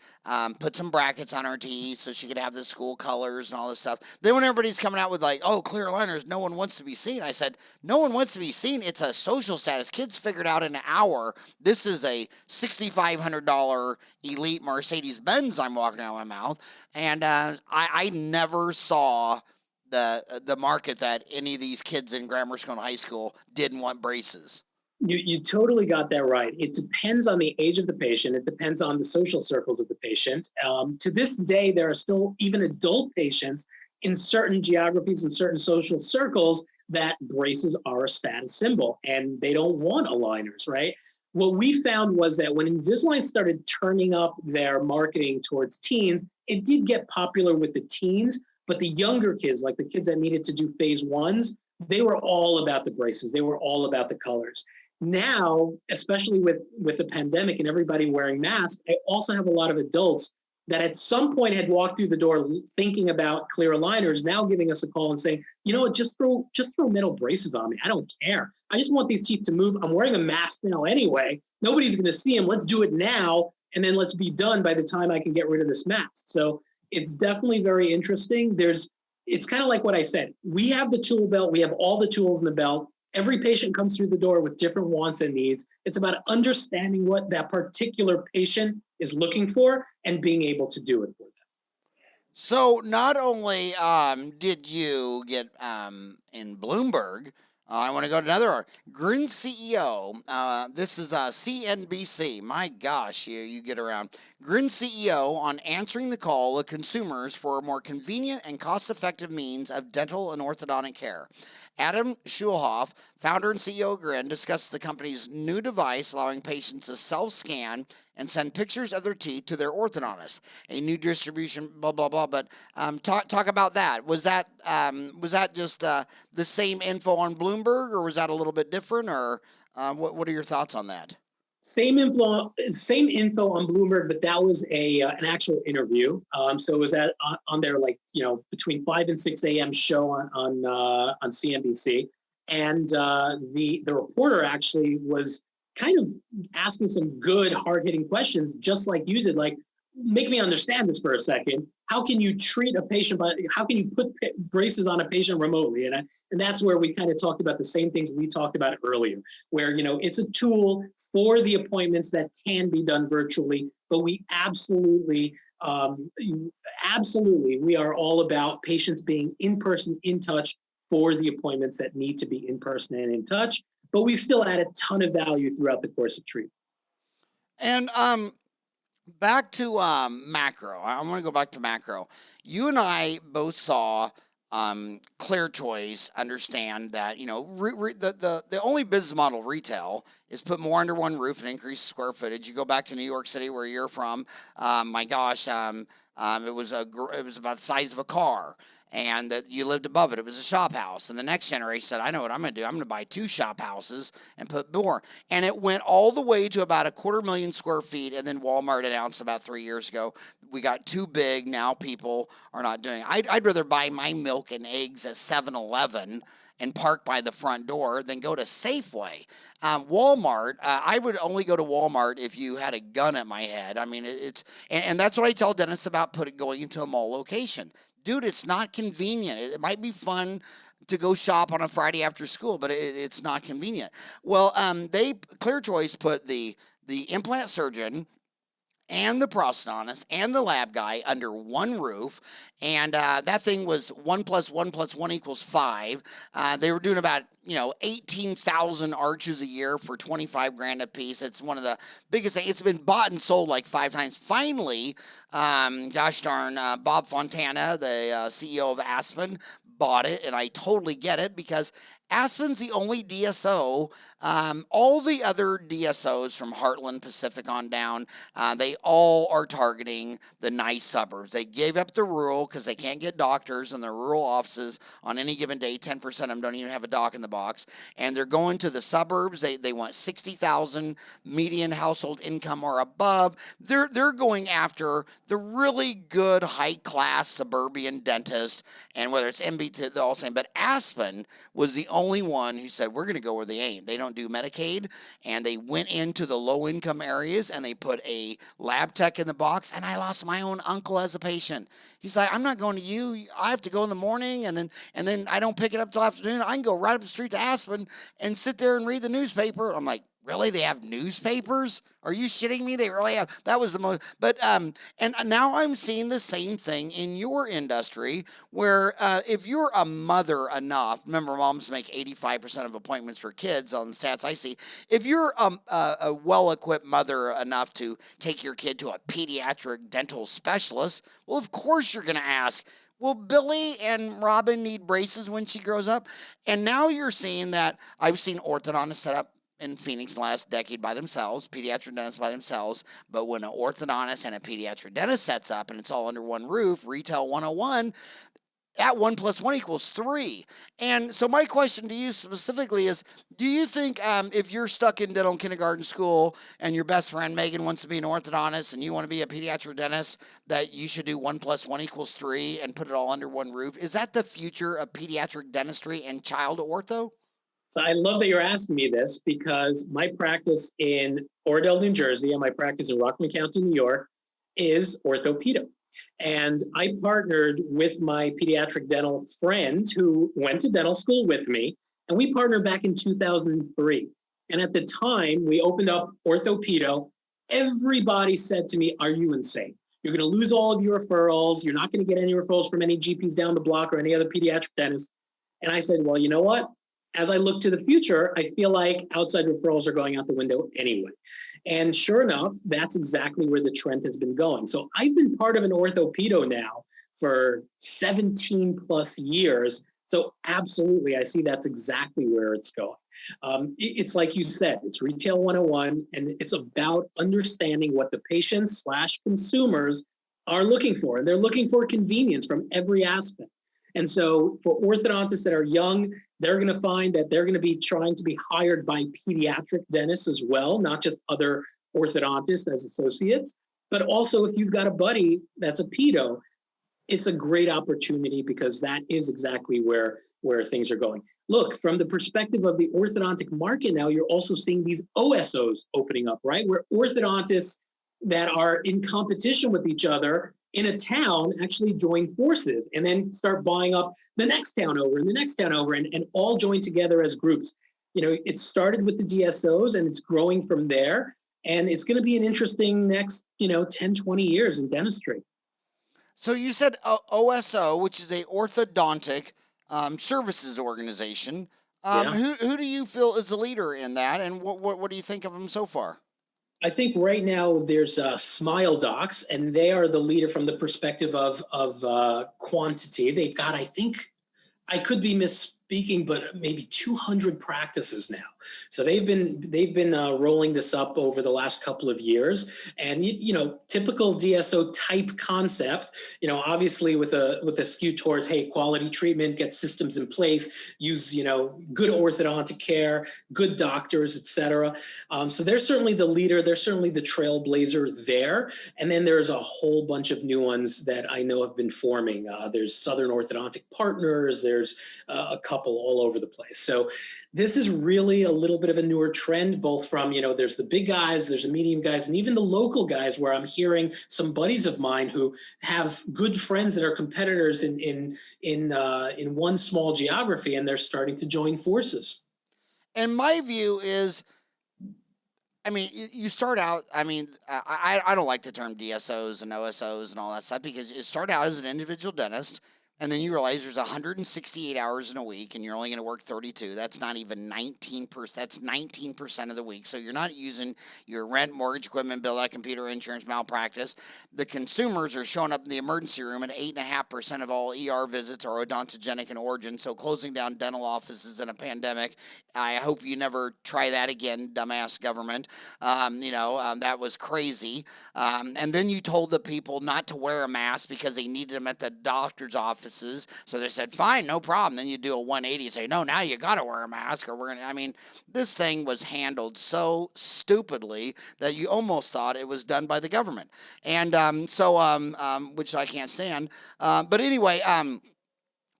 put some brackets on her teeth so she could have the school colors and all this stuff. Then when everybody's coming out with like, oh, clear aligners, no one wants to be seen. I said, no one wants to be seen. It's a social status. Kids figured out in an hour, this is a $6,500 elite Mercedes-Benz I'm walking out of my mouth. And I never saw the market that any of these kids in grammar school and high school didn't want braces. You totally got that right. It depends on the age of the patient. It depends on the social circles of the patient. To this day, there are still even adult patients in certain geographies and certain social circles that braces are a status symbol and they don't want aligners, right? What we found was that when Invisalign started turning up their marketing towards teens, it did get popular with the teens, but the younger kids, like the kids that needed to do phase ones, they were all about the braces. They were all about the colors. Now, especially with the pandemic and everybody wearing masks, I also have a lot of adults that at some point had walked through the door thinking about clear aligners, now giving us a call and saying, you know what, just throw metal braces on me. I don't care. I just want these teeth to move. I'm wearing a mask now anyway. Nobody's going to see them. Let's do it now. And then let's be done by the time I can get rid of this mask. So it's definitely very interesting. It's kind of like what I said. We have the tool belt. We have all the tools in the belt. Every patient comes through the door with different wants and needs. It's about understanding what that particular patient is looking for and being able to do it for them. So not only did you get in Bloomberg, I want to go to another Grin CEO. This is CNBC. My gosh, you get around. Grin CEO on answering the call of consumers for a more convenient and cost-effective means of dental and orthodontic care. Adam Schulhof, founder and CEO of Grin, discussed the company's new device allowing patients to self-scan and send pictures of their teeth to their orthodontist. A new distribution, blah blah blah. But talk about that. Was that just the same info on Bloomberg, or was that a little bit different? Or what are your thoughts on that? Same info on Bloomberg, but that was an actual interview. So it was on their between 5 and 6 a.m. show on CNBC, and the reporter actually was kind of asking some good hard-hitting questions, just like you did. Like, make me understand this for a second. How can you treat a patient, how can you put braces on a patient remotely? And that's where we kind of talked about the same things we talked about earlier, where, it's a tool for the appointments that can be done virtually, but we absolutely, we are all about patients being in person, in touch for the appointments that need to be in person and in touch, but we still add a ton of value throughout the course of treatment. And back to macro. I want to go back to macro. You and I both saw ClearChoice understand that, the only business model retail is put more under one roof and increase square footage. You go back to New York City, where you're from. My gosh, it was about the size of a car. And that you lived above it. It was a shop house. And the next generation said, I know what I'm going to do. I'm going to buy 2 shop houses and put more. And it went all the way to about 250,000 square feet. And then Walmart announced about 3 years ago, we got too big. Now people are not doing it. I'd rather buy my milk and eggs at 7-Eleven and park by the front door than go to Safeway. Walmart, I would only go to Walmart if you had a gun at my head. I mean, and that's what I tell dentists about going into a mall location. Dude, it's not convenient. It might be fun to go shop on a Friday after school, but it's not convenient. Well, ClearChoice put the implant surgeon and the prosthodontist and the lab guy under one roof, and that thing was 1 + 1 + 1 = 5. They were doing about 18,000 arches a year for $25,000 a piece. It's one of the biggest things. It's been bought and sold like 5 times. Finally, gosh darn, Bob Fontana, the CEO of Aspen, bought it, and I totally get it, because Aspen's the only DSO. All the other DSOs from Heartland Pacific on down, they all are targeting the nice suburbs. They gave up the rural because they can't get doctors in their rural offices on any given day. 10% of them don't even have a doc in the box. And they're going to the suburbs. They want 60,000 median household income or above. They're going after the really good high-class suburban dentist, and whether it's MBT, they're all saying. But Aspen was the only one who said, we're going to go where they ain't. They don't do Medicaid, and they went into the low-income areas, and they put a lab tech in the box, and I lost my own uncle as a patient. He's like, I'm not going to you. I have to go in the morning, and then I don't pick it up till afternoon. I can go right up the street to Aspen and sit there and read the newspaper. I'm like, really? They have newspapers? Are you shitting me? They really have. That was the most. But and now I'm seeing the same thing in your industry, where if you're a mother enough, remember, moms make 85% of appointments for kids on the stats I see. If you're a well-equipped mother enough to take your kid to a pediatric dental specialist, well, of course you're going to ask, will Billy and Robin need braces when she grows up? And now you're seeing that. I've seen orthodontists set up in Phoenix last decade by themselves, pediatric dentists by themselves, but when an orthodontist and a pediatric dentist sets up and it's all under one roof, retail 101, that 1 + 1 = 3. And so my question to you specifically is, do you think if you're stuck in dental kindergarten school and your best friend Megan wants to be an orthodontist and you want to be a pediatric dentist, that you should do 1 + 1 = 3 and put it all under one roof? Is that the future of pediatric dentistry and child ortho? So I love that you're asking me this, because my practice in Oradell, New Jersey, and my practice in Rockland County, New York, is orthopedo. And I partnered with my pediatric dental friend who went to dental school with me, and we partnered back in 2003. And at the time, we opened up orthopedo. Everybody said to me, are you insane? You're going to lose all of your referrals. You're not going to get any referrals from any GPs down the block or any other pediatric dentist. And I said, well, you know what? As I look to the future, I feel like outside referrals are going out the window anyway. And sure enough, that's exactly where the trend has been going. So I've been part of an orthopedo now for 17 plus years. So absolutely, I see that's exactly where it's going. It's like you said, it's retail 101, and it's about understanding what the patients / consumers are looking for. And they're looking for convenience from every aspect. And so for orthodontists that are young, they're going to find that they're going to be trying to be hired by pediatric dentists as well, not just other orthodontists as associates. But also, if you've got a buddy that's a pedo, it's a great opportunity, because that is exactly where things are going. Look, from the perspective of the orthodontic market now, you're also seeing these OSOs opening up, right? Where orthodontists that are in competition with each other in a town actually join forces and then start buying up the next town over and the next town over, and all join together as groups. You know, it started with the DSOs and it's growing from there. And it's going to be an interesting next, 10, 20 years in dentistry. So you said OSO, which is a orthodontic services organization. Yeah. Who do you feel is the leader in that, and what do you think of them so far? I think right now there's Smile Docs, and they are the leader from the perspective of quantity. They've got, I think, I could be misspeaking, but maybe 200 practices now. So they've been rolling this up over the last couple of years, and typical DSO type concept. Obviously with a skew towards, hey, quality treatment, get systems in place, use good orthodontic care, good doctors, etc. So they're certainly the leader. They're certainly the trailblazer there. And then there's a whole bunch of new ones that I know have been forming. There's Southern Orthodontic Partners. There's a couple all over the place. So this is really a little bit of a newer trend, both from, there's the big guys, there's the medium guys, and even the local guys, where I'm hearing some buddies of mine who have good friends that are competitors in one small geography, and they're starting to join forces. And my view is, you start out, I don't like the term DSOs and OSOs and all that stuff, because you start out as an individual dentist, And then you realize there's 168 hours in a week and you're only going to work 32. That's not even 19%. That's 19% of the week. So you're not using your rent, mortgage, equipment, bill, that computer, insurance, malpractice. The consumers are showing up in the emergency room at 8.5% of all ER visits are odontogenic in origin. So closing down dental offices in a pandemic, I hope you never try that again, dumbass government. That was crazy. And then you told the people not to wear a mask because they needed them at the doctor's office. So they said, fine, no problem. Then you do a 180 and say, no, now you got to wear a mask or this thing was handled so stupidly that you almost thought it was done by the government. And which I can't stand. But anyway,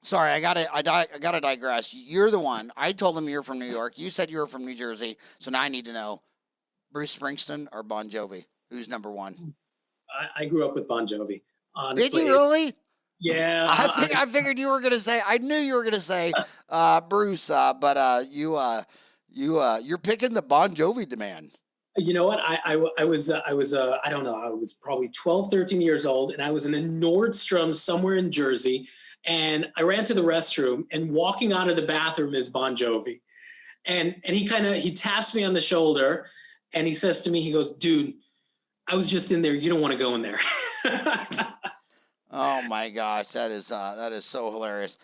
sorry, I gotta digress. You're the one. I told them you're from New York. You said you were from New Jersey. So now I need to know, Bruce Springsteen or Bon Jovi? Who's number one? I grew up with Bon Jovi. Honestly. Did you really? Yeah, I figured you were gonna say. I knew you were gonna say Bruce, but you're picking the Bon Jovi demand. You know what? I was I don't know. I was probably 12, 13 years old, and I was in a Nordstrom somewhere in Jersey, and I ran to the restroom, and walking out of the bathroom is Bon Jovi, and he taps me on the shoulder, and he says to me, he goes, "Dude, I was just in there. You don't want to go in there." Oh my gosh, that is so hilarious.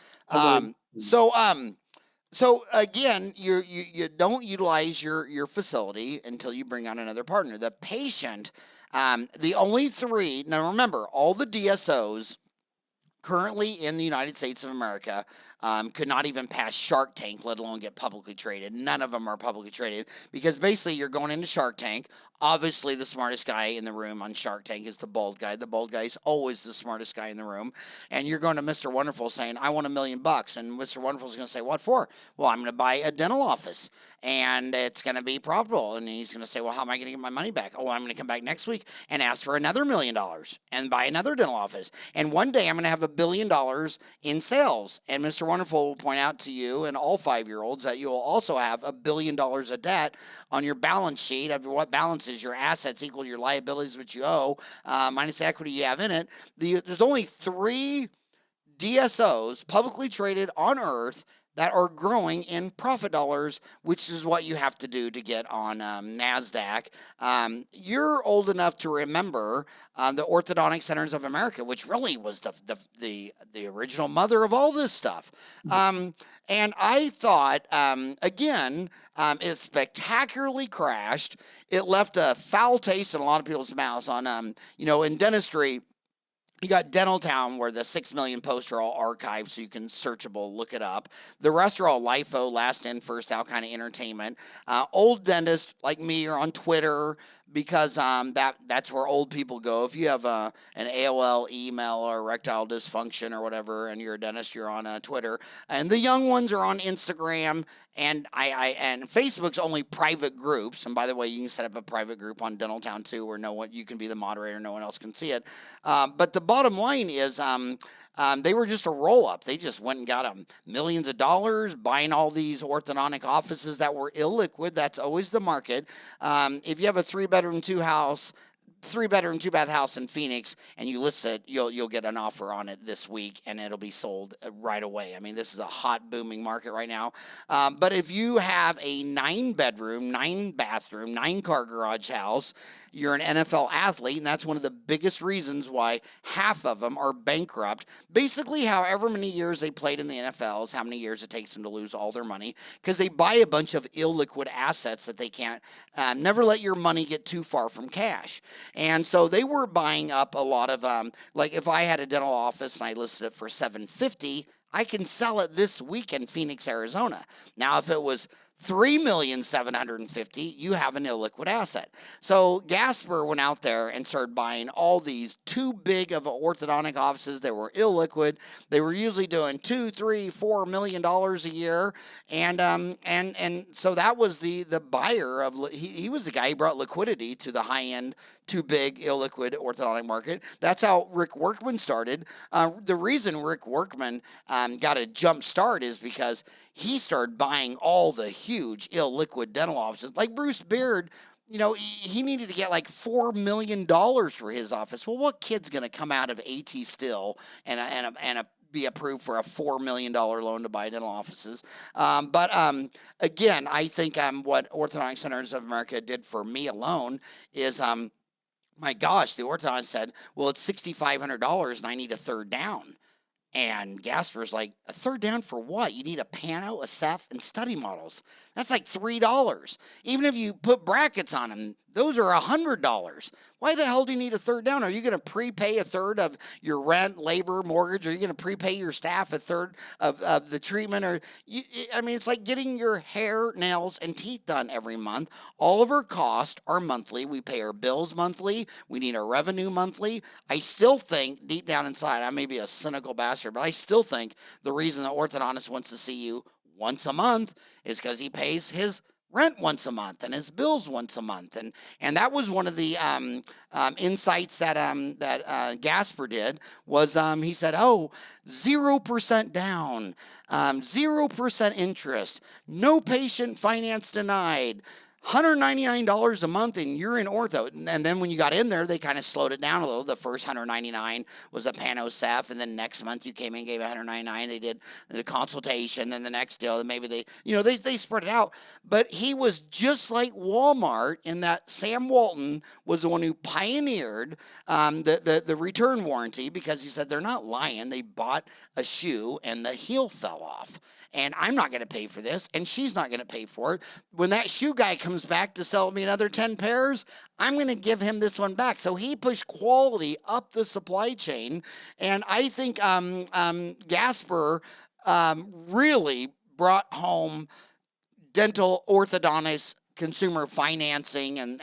So again, you don't utilize your facility until you bring on another partner. The patient, the only three. Now remember, all the DSOs currently in the United States of America could not even pass Shark Tank, let alone get publicly traded. None of them are publicly traded because basically you're going into Shark Tank. Obviously, the smartest guy in the room on Shark Tank is the bald guy. The bald guy is always the smartest guy in the room. And you're going to Mr. Wonderful saying, I want $1 million. And Mr. Wonderful is going to say, what for? Well, I'm going to buy a dental office and it's going to be profitable. And he's going to say, well, how am I going to get my money back? Oh, I'm going to come back next week and ask for another $1 million and buy another dental office. And one day I'm going to have $1 billion in sales. And Mr. Wonderful will point out to you and all 5-year-olds that you will also have $1 billion of debt on your balance sheet of what balance is your assets equal your liabilities, which you owe, minus the equity you have in it. There's only 3 DSOs publicly traded on Earth that are growing in profit dollars, which is what you have to do to get on NASDAQ. You're old enough to remember the Orthodontic Centers of America, which really was the original mother of all this stuff. And I thought, it spectacularly crashed. It left a foul taste in a lot of people's mouths on, in dentistry. You got Dental Town, where the 6 million posts are all archived, so you can searchable, look it up. The rest are all LIFO, last in, first out kind of entertainment. Old dentists like me are on Twitter because that's where old people go. If you have an AOL email or erectile dysfunction or whatever, and you're a dentist, you're on Twitter. And the young ones are on Instagram. And and Facebook's only private groups. And by the way, you can set up a private group on Dental Town too, where you can be the moderator, no one else can see it. But the bottom line is, they were just a roll-up. They just went and got them millions of dollars, buying all these orthodontic offices that were illiquid. That's always the market. If you have a 3-bedroom, 2-bath house in Phoenix, and you list it, you'll get an offer on it this week, and it'll be sold right away. I mean, this is a hot, booming market right now. But if you have a 9-bedroom, 9-bathroom, 9-car garage house, you're an NFL athlete, and that's one of the biggest reasons why half of them are bankrupt. Basically, however many years they played in the NFL is how many years it takes them to lose all their money, because they buy a bunch of illiquid assets that they can't. Never let your money get too far from cash. And so they were buying up a lot of, like if I had a dental office and I listed it for $750,000, I can sell it this week in Phoenix, Arizona. Now, if it was $3,750,000, you have an illiquid asset. So Gasper went out there and started buying all these too big of orthodontic offices that were illiquid. They were usually doing $2, $3, $4 million a year, and so that was the buyer of. He was the guy who brought liquidity to the high end, too big illiquid orthodontic market. That's how Rick Workman started. The reason Rick Workman got a jump start is because he started buying all the huge illiquid dental offices. Like Bruce Beard, he needed to get like $4 million for his office. Well, what kid's going to come out of AT Still and a be approved for a $4 million loan to buy dental offices. Again, I think what Orthodontic Centers of America did for me alone is, my gosh, the orthodontist said, well, it's $6,500 and I need a third down. And Gasper's like, a third down for what? You need a pano, a Ceph, and study models. That's like $3. Even if you put brackets on them, those are $100. Why the hell do you need a third down? Are you going to prepay a third of your rent, labor, mortgage? Are you going to prepay your staff a third of the treatment? I mean, it's like getting your hair, nails, and teeth done every month. All of our costs are monthly. We pay our bills monthly. We need our revenue monthly. I still think, deep down inside, I may be a cynical bastard, but I still think the reason the orthodontist wants to see you once a month is because he pays his rent once a month and his bills once a month, and that was one of the insights that Gasper did was he said, 0% down, 0% interest, no patient finance denied, $199 a month, and you're in ortho. And then when you got in there, they kind of slowed it down a little. The first $199 was a pano Ceph, and then next month you came in and gave $199. They did the consultation, and the next deal, maybe they spread it out. But he was just like Walmart in that Sam Walton was the one who pioneered the return warranty, because he said they're not lying. They bought a shoe and the heel fell off. And I'm not going to pay for this, and she's not going to pay for it. When that shoe guy comes back to sell me another 10 pairs, I'm going to give him this one back. So he pushed quality up the supply chain, and I think Gasper really brought home dental orthodontists, consumer financing, and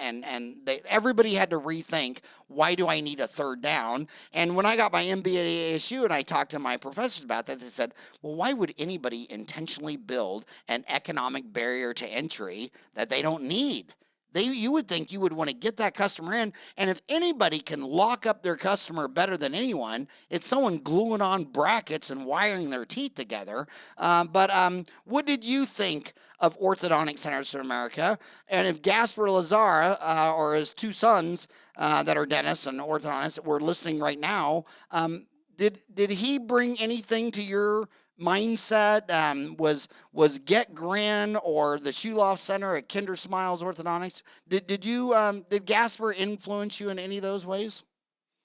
everybody had to rethink, why do I need a third down? And when I got my MBA at ASU and I talked to my professors about that, they said, well, why would anybody intentionally build an economic barrier to entry that they don't need? You would think you would want to get that customer in, and if anybody can lock up their customer better than anyone, it's someone gluing on brackets and wiring their teeth together. But what did you think of Orthodontic Centers of America? And if Gasper Lazara or his two sons that are dentists and orthodontists that were listening right now, did he bring anything to your mindset? Was Get Grin or the Schulhof Center at Kinder Smiles Orthodontics? Did Gasper influence you in any of those ways?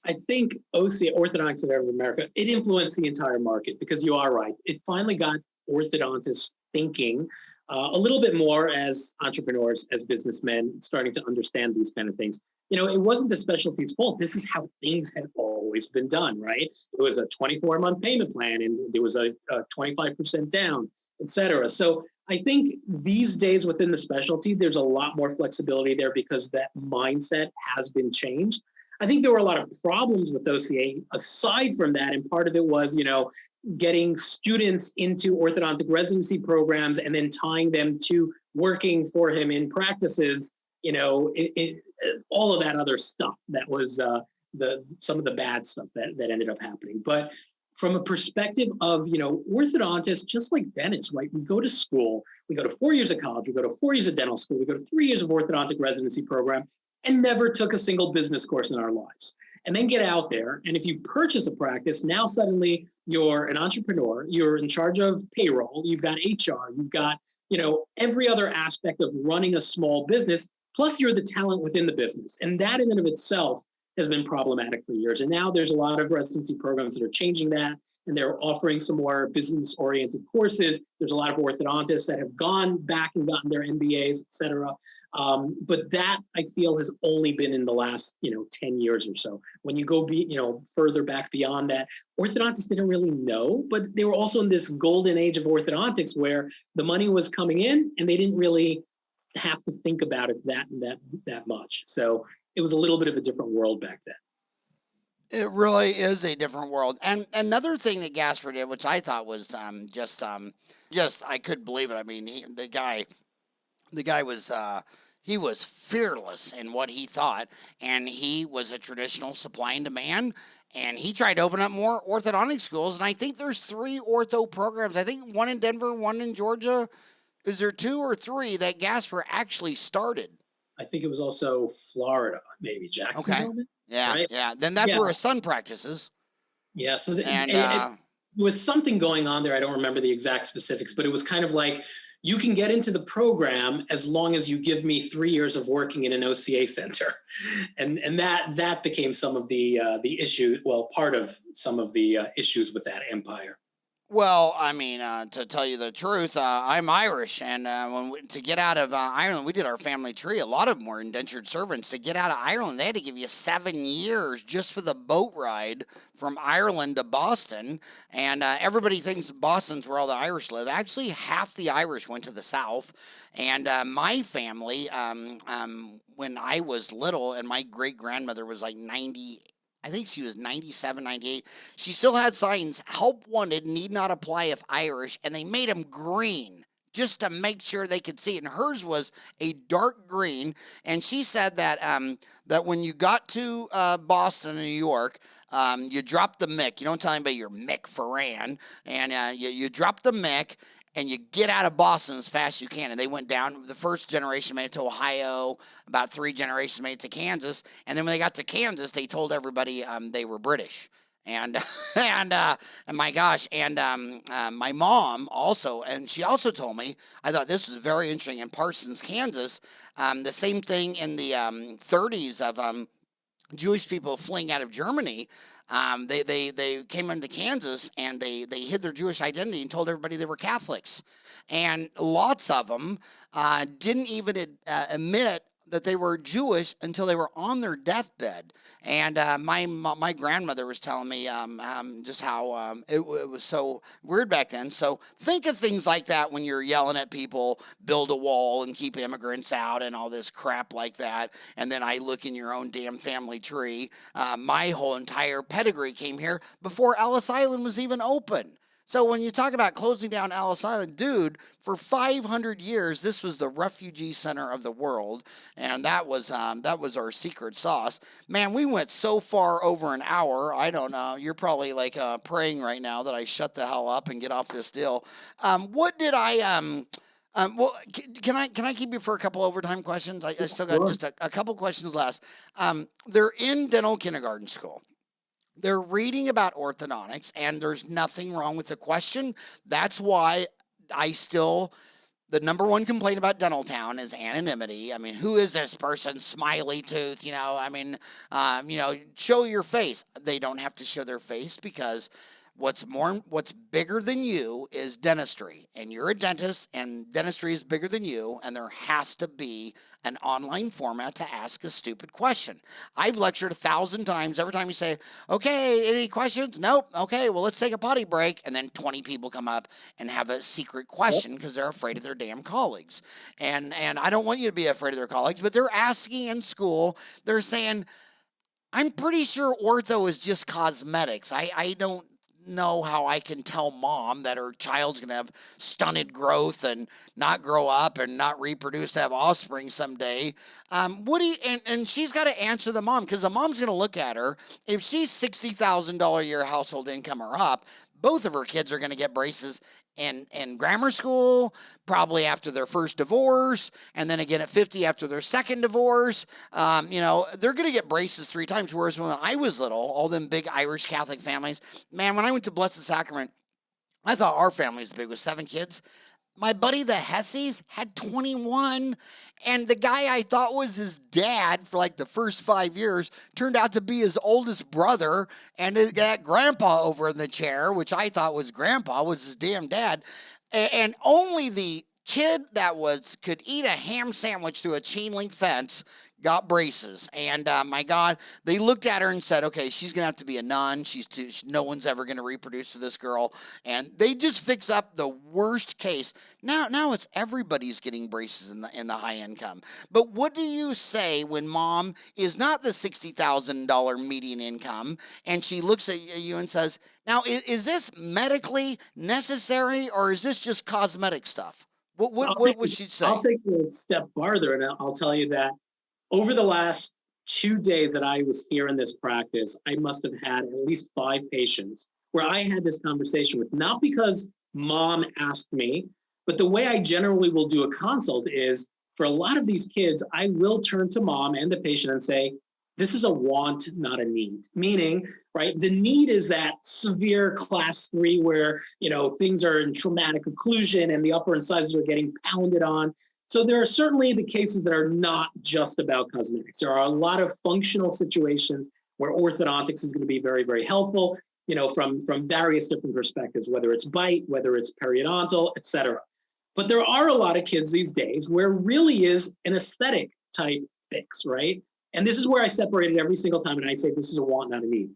I think Orthodontic Center of America, it influenced the entire market, because you are right. It finally got orthodontists thinking a little bit more as entrepreneurs, as businessmen, starting to understand these kind of things. It wasn't the specialty's fault. This is how things had always been done, right? It was a 24-month payment plan, and there was a 25% down, et cetera. So I think these days within the specialty, there's a lot more flexibility there because that mindset has been changed. I think there were a lot of problems with OCA aside from that, and part of it was, getting students into orthodontic residency programs and then tying them to working for him in practices, all of that other stuff that was some of the bad stuff that ended up happening. But from a perspective of, orthodontists, just like dentists, right? We go to school, we go to 4 years of college, we go to 4 years of dental school, we go to 3 years of orthodontic residency program, and never took a single business course in our lives. And then get out there, and if you purchase a practice, now suddenly you're an entrepreneur, you're in charge of payroll, you've got HR, you've got, every other aspect of running a small business, plus you're the talent within the business. And that in and of itself has been problematic for years. And now there's a lot of residency programs that are changing that, and they're offering some more business-oriented courses. There's a lot of orthodontists that have gone back and gotten their MBAs, et cetera. But that, I feel, has only been in the last, 10 years or so. When you go further back beyond that, orthodontists didn't really know, but they were also in this golden age of orthodontics where the money was coming in and they didn't really have to think about it that much. So it was a little bit of a different world back then. It really is a different world. And another thing that Gasper did, which I thought was just I couldn't believe it. I mean, the guy was he was fearless in what he thought, and he was a traditional supply and demand. And he tried to open up more orthodontic schools, and I think there's 3 ortho programs. I think one in Denver, one in Georgia. Is there 2 or 3 that Gasper actually started? I think it was also Florida, maybe Jacksonville. Okay. Yeah, right? yeah. Then that's where his son practices. Yeah. So was something going on there. I don't remember the exact specifics, but it was kind of like, you can get into the program as long as you give me 3 years of working in an OCA center. And that became some of the issue, well, part of some of the issues with that empire. Well, I mean, to tell you the truth, I'm Irish, and to get out of Ireland, we did our family tree. A lot of them were indentured servants. To get out of Ireland, they had to give you 7 years just for the boat ride from Ireland to Boston. And everybody thinks Boston's where all the Irish live. Actually, half the Irish went to the South. And my family, when I was little, and my great-grandmother was like 90, I think she was 97, 98. She still had signs, help wanted, need not apply if Irish, and they made them green just to make sure they could see it. And hers was a dark green, and she said that that when you got to Boston and New York, you dropped the Mick. You don't tell anybody you're Mick Ferran, and you drop the Mick, and you get out of Boston as fast as you can. And they went down. The first generation made it to Ohio. About 3 generations made it to Kansas. And then when they got to Kansas, they told everybody they were British. And and my gosh, and my mom also, and she also told me, I thought this was very interesting, in Parsons, Kansas, the same thing in the 30s of Jewish people fleeing out of Germany. They came into Kansas, and they hid their Jewish identity and told everybody they were Catholics. And lots of them didn't even admit that they were Jewish until they were on their deathbed. And my grandmother was telling me just how it was so weird back then. So think of things like that when you're yelling at people, build a wall and keep immigrants out and all this crap like that. And then I look in your own damn family tree. My whole entire pedigree came here before Ellis Island was even open. So when you talk about closing down Ellis Island, dude, for 500 years, this was the refugee center of the world, and that was our secret sauce. Man, we went so far over an hour. I don't know. You're probably like praying right now that I shut the hell up and get off this deal. What did I well, can I keep you for a couple overtime questions? I still got just a couple questions last. They're in dental kindergarten school. They're reading about orthodontics, and there's nothing wrong with the question. That's why the number one complaint about Dental Town is anonymity. I mean, who is this person? Smiley tooth, show your face. They don't have to show their face because what's bigger than you is dentistry, and you're a dentist, and dentistry is bigger than you, and there has to be an online format to ask a stupid question. I've lectured 1,000 times. Every time you say, okay, any questions? Nope. Okay, well, let's take a potty break. And then 20 people come up and have a secret question because they're afraid of their damn colleagues. And I don't want you to be afraid of their colleagues, but they're asking in school, they're saying, I'm pretty sure ortho is just cosmetics. I don't know how I can tell mom that her child's going to have stunted growth and not grow up and not reproduce to have offspring someday. And she's got to answer the mom, because the mom's going to look at her. If she's $60,000 a year household income or up, both of her kids are going to get braces in grammar school, probably after their first divorce, and then again at 50 after their second divorce. They're going to get braces 3 times, whereas when I was little, all them big Irish Catholic families, man, when I went to Blessed Sacrament, I thought our family was big with 7 kids. My buddy, the Hesseys, had 21, and the guy I thought was his dad for like the first 5 years turned out to be his oldest brother, and that grandpa over in the chair, which I thought was grandpa, was his damn dad. And only the kid that could eat a ham sandwich through a chain link fence got braces. And my God, they looked at her and said, okay, she's going to have to be a nun. No one's ever going to reproduce with this girl. And they just fix up the worst case. Now it's everybody's getting braces in the high income. But what do you say when mom is not the $60,000 median income and she looks at you and says, now, is this medically necessary, or is this just cosmetic stuff? What would she say? I'll take it a step farther, and I'll tell you that over the last 2 days that I was here in this practice, I must have had at least 5 patients where I had this conversation with, not because mom asked me, but the way I generally will do a consult is, for a lot of these kids, I will turn to mom and the patient and say, this is a want, not a need. Meaning, right, the need is that severe class 3 where, things are in traumatic occlusion and the upper incisors are getting pounded on. So there are certainly the cases that are not just about cosmetics. There are a lot of functional situations where orthodontics is going to be very, very helpful, from various different perspectives, whether it's bite, whether it's periodontal, et cetera. But there are a lot of kids these days where really is an aesthetic type fix, right? And this is where I separate it every single time, and I say this is a want, not a need.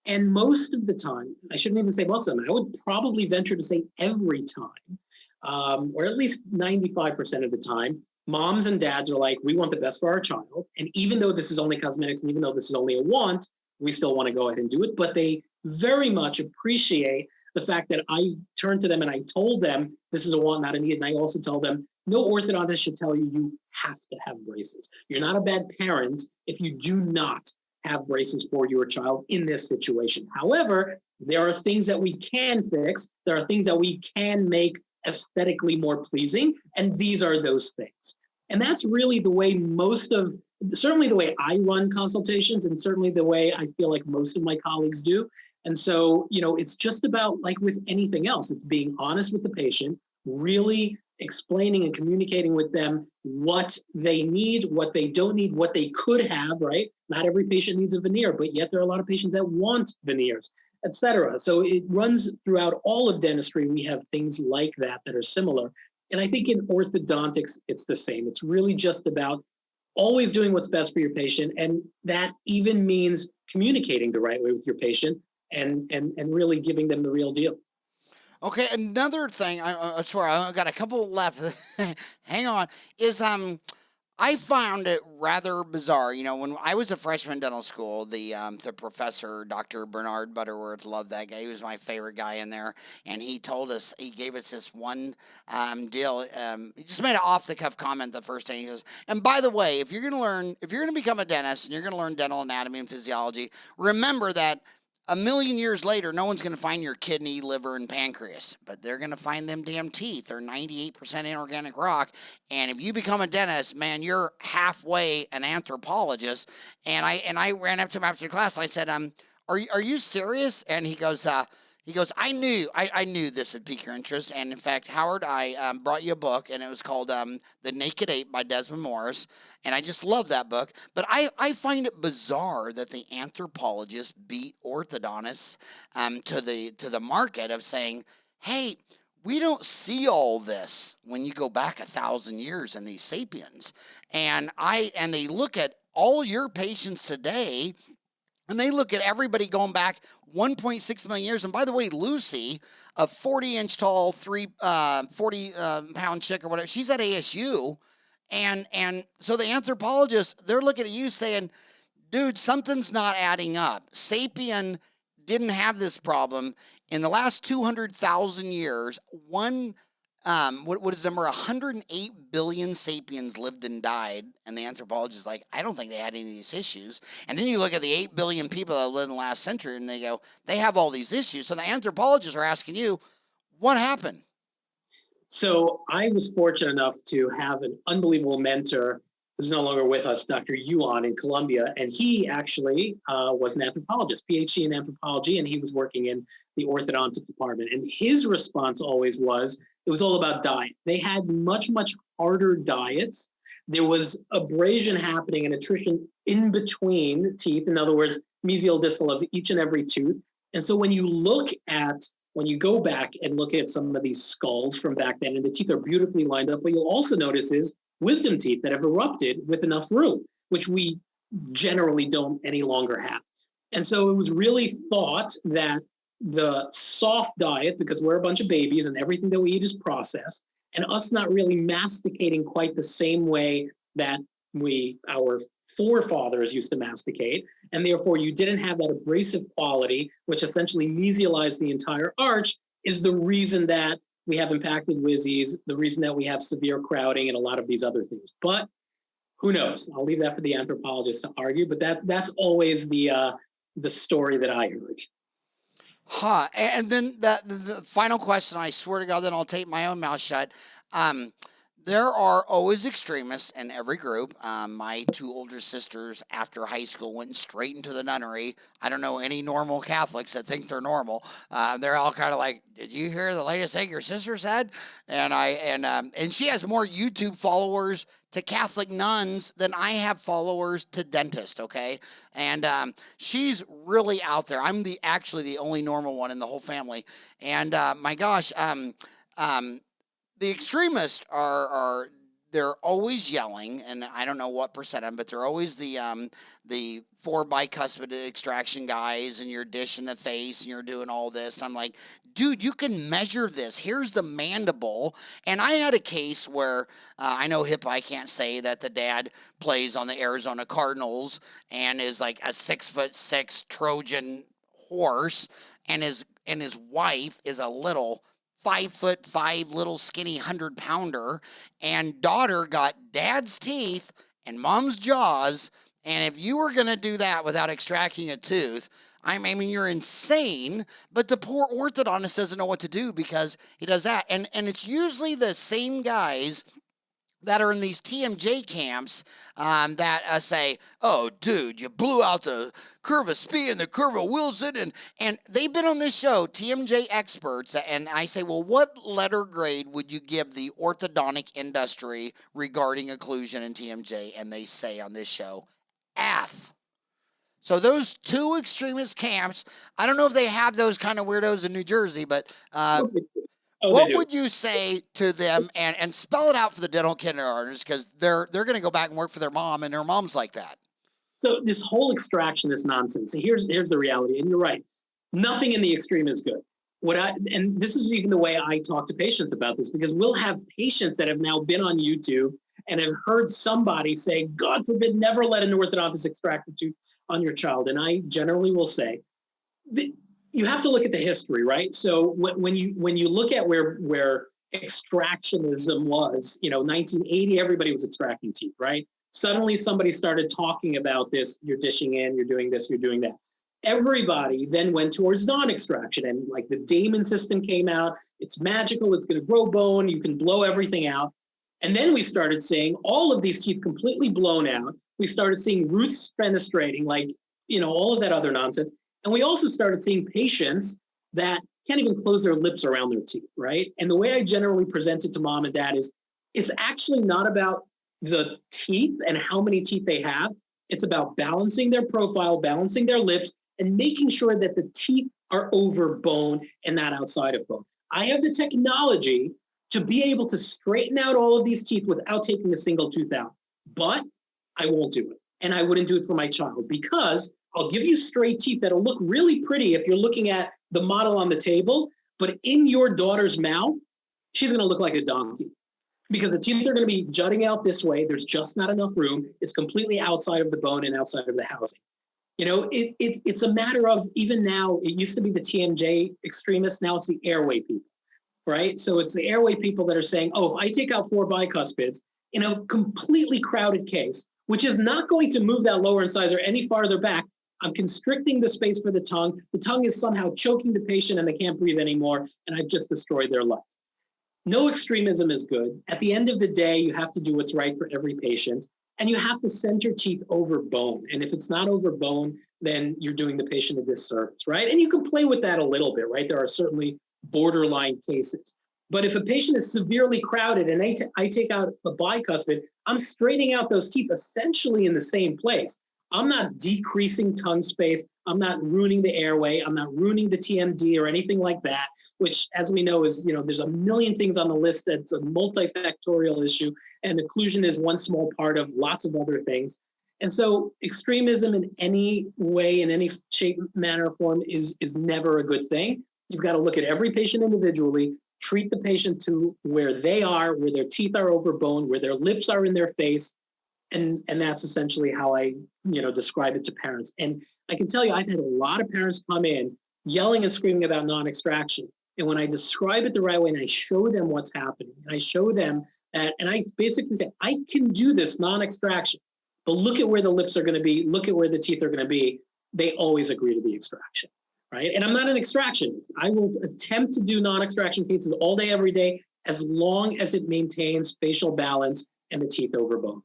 And most of the time, I shouldn't even say most of the time, I would probably venture to say every time, or at least 95% of the time, moms and dads are like, we want the best for our child. And even though this is only cosmetics, and even though this is only a want, we still want to go ahead and do it. But they very much appreciate the fact that I turned to them and I told them this is a want, not a need. And I also tell them, no orthodontist should tell you have to have braces. You're not a bad parent if you do not have braces for your child in this situation. However, there are things that we can fix. There are things that we can make aesthetically more pleasing. And these are those things. And that's really the way certainly the way I run consultations, and certainly the way I feel like most of my colleagues do. And so, it's just about, like with anything else, it's being honest with the patient, really explaining and communicating with them what they need, what they don't need, what they could have, right? Not every patient needs a veneer, but yet there are a lot of patients that want veneers, et cetera. So it runs throughout all of dentistry. We have things like that are similar. And I think in orthodontics, it's the same. It's really just about always doing what's best for your patient. And that even means communicating the right way with your patient and really giving them the real deal. Okay, another thing, I swear, I got a couple left. Hang on. Is I found it rather bizarre. When I was a freshman in dental school, the professor, Dr. Bernard Butterworth, loved that guy. He was my favorite guy in there. And he gave us this one deal. He just made an off-the-cuff comment the first day. He goes, and by the way, if you're going to become a dentist and you're going to learn dental anatomy and physiology, remember that a million years later, no one's going to find your kidney, liver, and pancreas, but they're going to find them damn teeth. They're 98% inorganic rock. And if you become a dentist, man, you're halfway an anthropologist. And I ran up to him after class and I said, are you serious? And he goes, I knew this would pique your interest. And in fact, Howard, I brought you a book, and it was called The Naked Ape by Desmond Morris. And I just love that book. But I find it bizarre that the anthropologists beat orthodontists to the market of saying, hey, we don't see all this when you go back 1,000 years in these sapiens. And they look at all your patients today, and they look at everybody going back 1.6 million years. And by the way, Lucy, a 40-inch tall, 40-pound chick or whatever, she's at ASU. And so the anthropologists, they're looking at you saying, dude, something's not adding up. Sapien didn't have this problem. In the last 200,000 years, what is the number? 108 billion sapiens lived and died. And the anthropologist is like, I don't think they had any of these issues. And then you look at the 8 billion people that lived in the last century and they go, they have all these issues. So the anthropologists are asking you, what happened? So I was fortunate enough to have an unbelievable mentor who's no longer with us, Dr. Yuan in Columbia. And he actually was an anthropologist, PhD in anthropology, and he was working in the orthodontic department. And his response always was, it was all about diet. They had much, much harder diets. There was abrasion happening and attrition in between teeth. In other words, mesial distal of each and every tooth. And so when you go back and look at some of these skulls from back then, and the teeth are beautifully lined up, what you'll also notice is wisdom teeth that have erupted with enough room, which we generally don't any longer have. And so it was really thought that the soft diet, because we're a bunch of babies and everything that we eat is processed, and us not really masticating quite the same way that our forefathers used to masticate, and therefore you didn't have that abrasive quality, which essentially mesialized the entire arch, is the reason that we have impacted WYSIs, the reason that we have severe crowding and a lot of these other things. But who knows? I'll leave that for the anthropologists to argue, but that's always the story that I heard. Huh. And then the final question, I swear to God, then I'll take my own mouth shut. There are always extremists in every group. My two older sisters, after high school, went straight into the nunnery. I don't know any normal Catholics that think they're normal. They're all kind of like, "Did you hear the latest thing your sister said?" And she has more YouTube followers to Catholic nuns than I have followers to dentists. Okay, and she's really out there. I'm actually the only normal one in the whole family. And my gosh. The extremists are they're always yelling, and I don't know what percent of them, but they're always the 4 bicuspid extraction guys, and you're dishing the face, and you're doing all this. And I'm like, dude, you can measure this. Here's the mandible. And I had a case where I know I can't say that the dad plays on the Arizona Cardinals and is like a 6'6" Trojan horse, and his wife is a little 5'5" little skinny 100-pounder, and daughter got dad's teeth and mom's jaws. And if you were going to do that without extracting a tooth, I mean, you're insane. But the poor orthodontist doesn't know what to do because he does that. And it's usually the same guys that are in these TMJ camps that say, "Oh, dude, you blew out the curve of Spee and the curve of Wilson." And they've been on this show, TMJ experts, and I say, well, what letter grade would you give the orthodontic industry regarding occlusion and TMJ? And they say on this show, F. So those two extremist camps, I don't know if they have those kind of weirdos in New Jersey, but what would you say to them, and spell it out for the dental kindergartners, because they're going to go back and work for their mom, and their mom's like that. So this whole extraction is nonsense. So here's the reality, and you're right. Nothing in the extreme is good. And this is even the way I talk to patients about this, because we'll have patients that have now been on YouTube and have heard somebody say, "God forbid, never let an orthodontist extract a tooth on your child." And I generally will say, you have to look at the history, right? So when you look at where extractionism was, 1980, everybody was extracting teeth, right? Suddenly somebody started talking about this. You're dishing in, you're doing this, you're doing that. Everybody then went towards non-extraction, and like the Damon system came out. It's magical. It's going to grow bone. You can blow everything out. And then we started seeing all of these teeth completely blown out. We started seeing roots fenestrating, like, all of that other nonsense. And we also started seeing patients that can't even close their lips around their teeth, right? And the way I generally present it to mom and dad is, it's actually not about the teeth and how many teeth they have. It's about balancing their profile, balancing their lips, and making sure that the teeth are over bone and not outside of bone. I have the technology to be able to straighten out all of these teeth without taking a single tooth out, but I won't do it. And I wouldn't do it for my child, because I'll give you straight teeth that'll look really pretty if you're looking at the model on the table, but in your daughter's mouth, she's going to look like a donkey, because the teeth are going to be jutting out this way. There's just not enough room. It's completely outside of the bone and outside of the housing. It's a matter of, even now, it used to be the TMJ extremists. Now it's the airway people, right? So it's the airway people that are saying, oh, if I take out 4 bicuspids in a completely crowded case, which is not going to move that lower incisor any farther back, I'm constricting the space for the tongue. The tongue is somehow choking the patient and they can't breathe anymore, and I've just destroyed their life. No extremism is good. At the end of the day, you have to do what's right for every patient, and you have to center teeth over bone. And if it's not over bone, then you're doing the patient a disservice, right? And you can play with that a little bit, right? There are certainly borderline cases. But if a patient is severely crowded and I take out a bicuspid, I'm straightening out those teeth essentially in the same place. I'm not decreasing tongue space. I'm not ruining the airway. I'm not ruining the TMD or anything like that, which, as we know, is, there's a million things on the list. That's a multifactorial issue, and occlusion is one small part of lots of other things. And so extremism in any way, in any shape, manner, or form is never a good thing. You've got to look at every patient individually, treat the patient to where they are, where their teeth are over bone, where their lips are in their face. And that's essentially how I, describe it to parents. And I can tell you, I've had a lot of parents come in yelling and screaming about non-extraction. And when I describe it the right way and I show them what's happening, and I show them that, and I basically say, I can do this non-extraction, but look at where the lips are going to be, look at where the teeth are going to be, they always agree to the extraction, right? And I'm not an extractionist. I will attempt to do non-extraction cases all day, every day, as long as it maintains facial balance and the teeth over bone.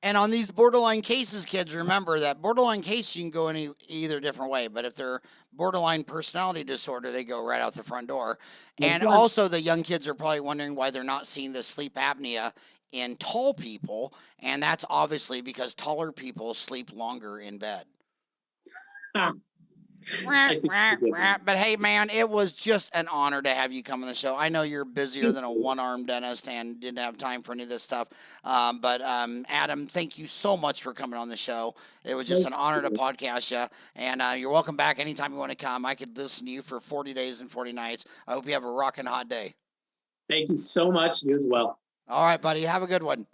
And on these borderline cases, kids, remember that borderline case you can go any either different way. But if they're borderline personality disorder, they go right out the front door. And also, the young kids are probably wondering why they're not seeing the sleep apnea in tall people, and that's obviously because taller people sleep longer in bed. But hey, man, it was just an honor to have you come on the show. I know you're busier than a one-armed dentist and didn't have time for any of this stuff. But Adam, thank you so much for coming on the show. It was just an honor to podcast you. And you're welcome back anytime you want to come. I could listen to you for 40 days and 40 nights. I hope you have a rocking hot day. Thank you so much. You as well. All right, buddy. Have a good one.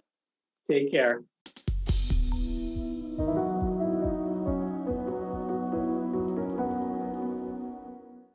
Take care.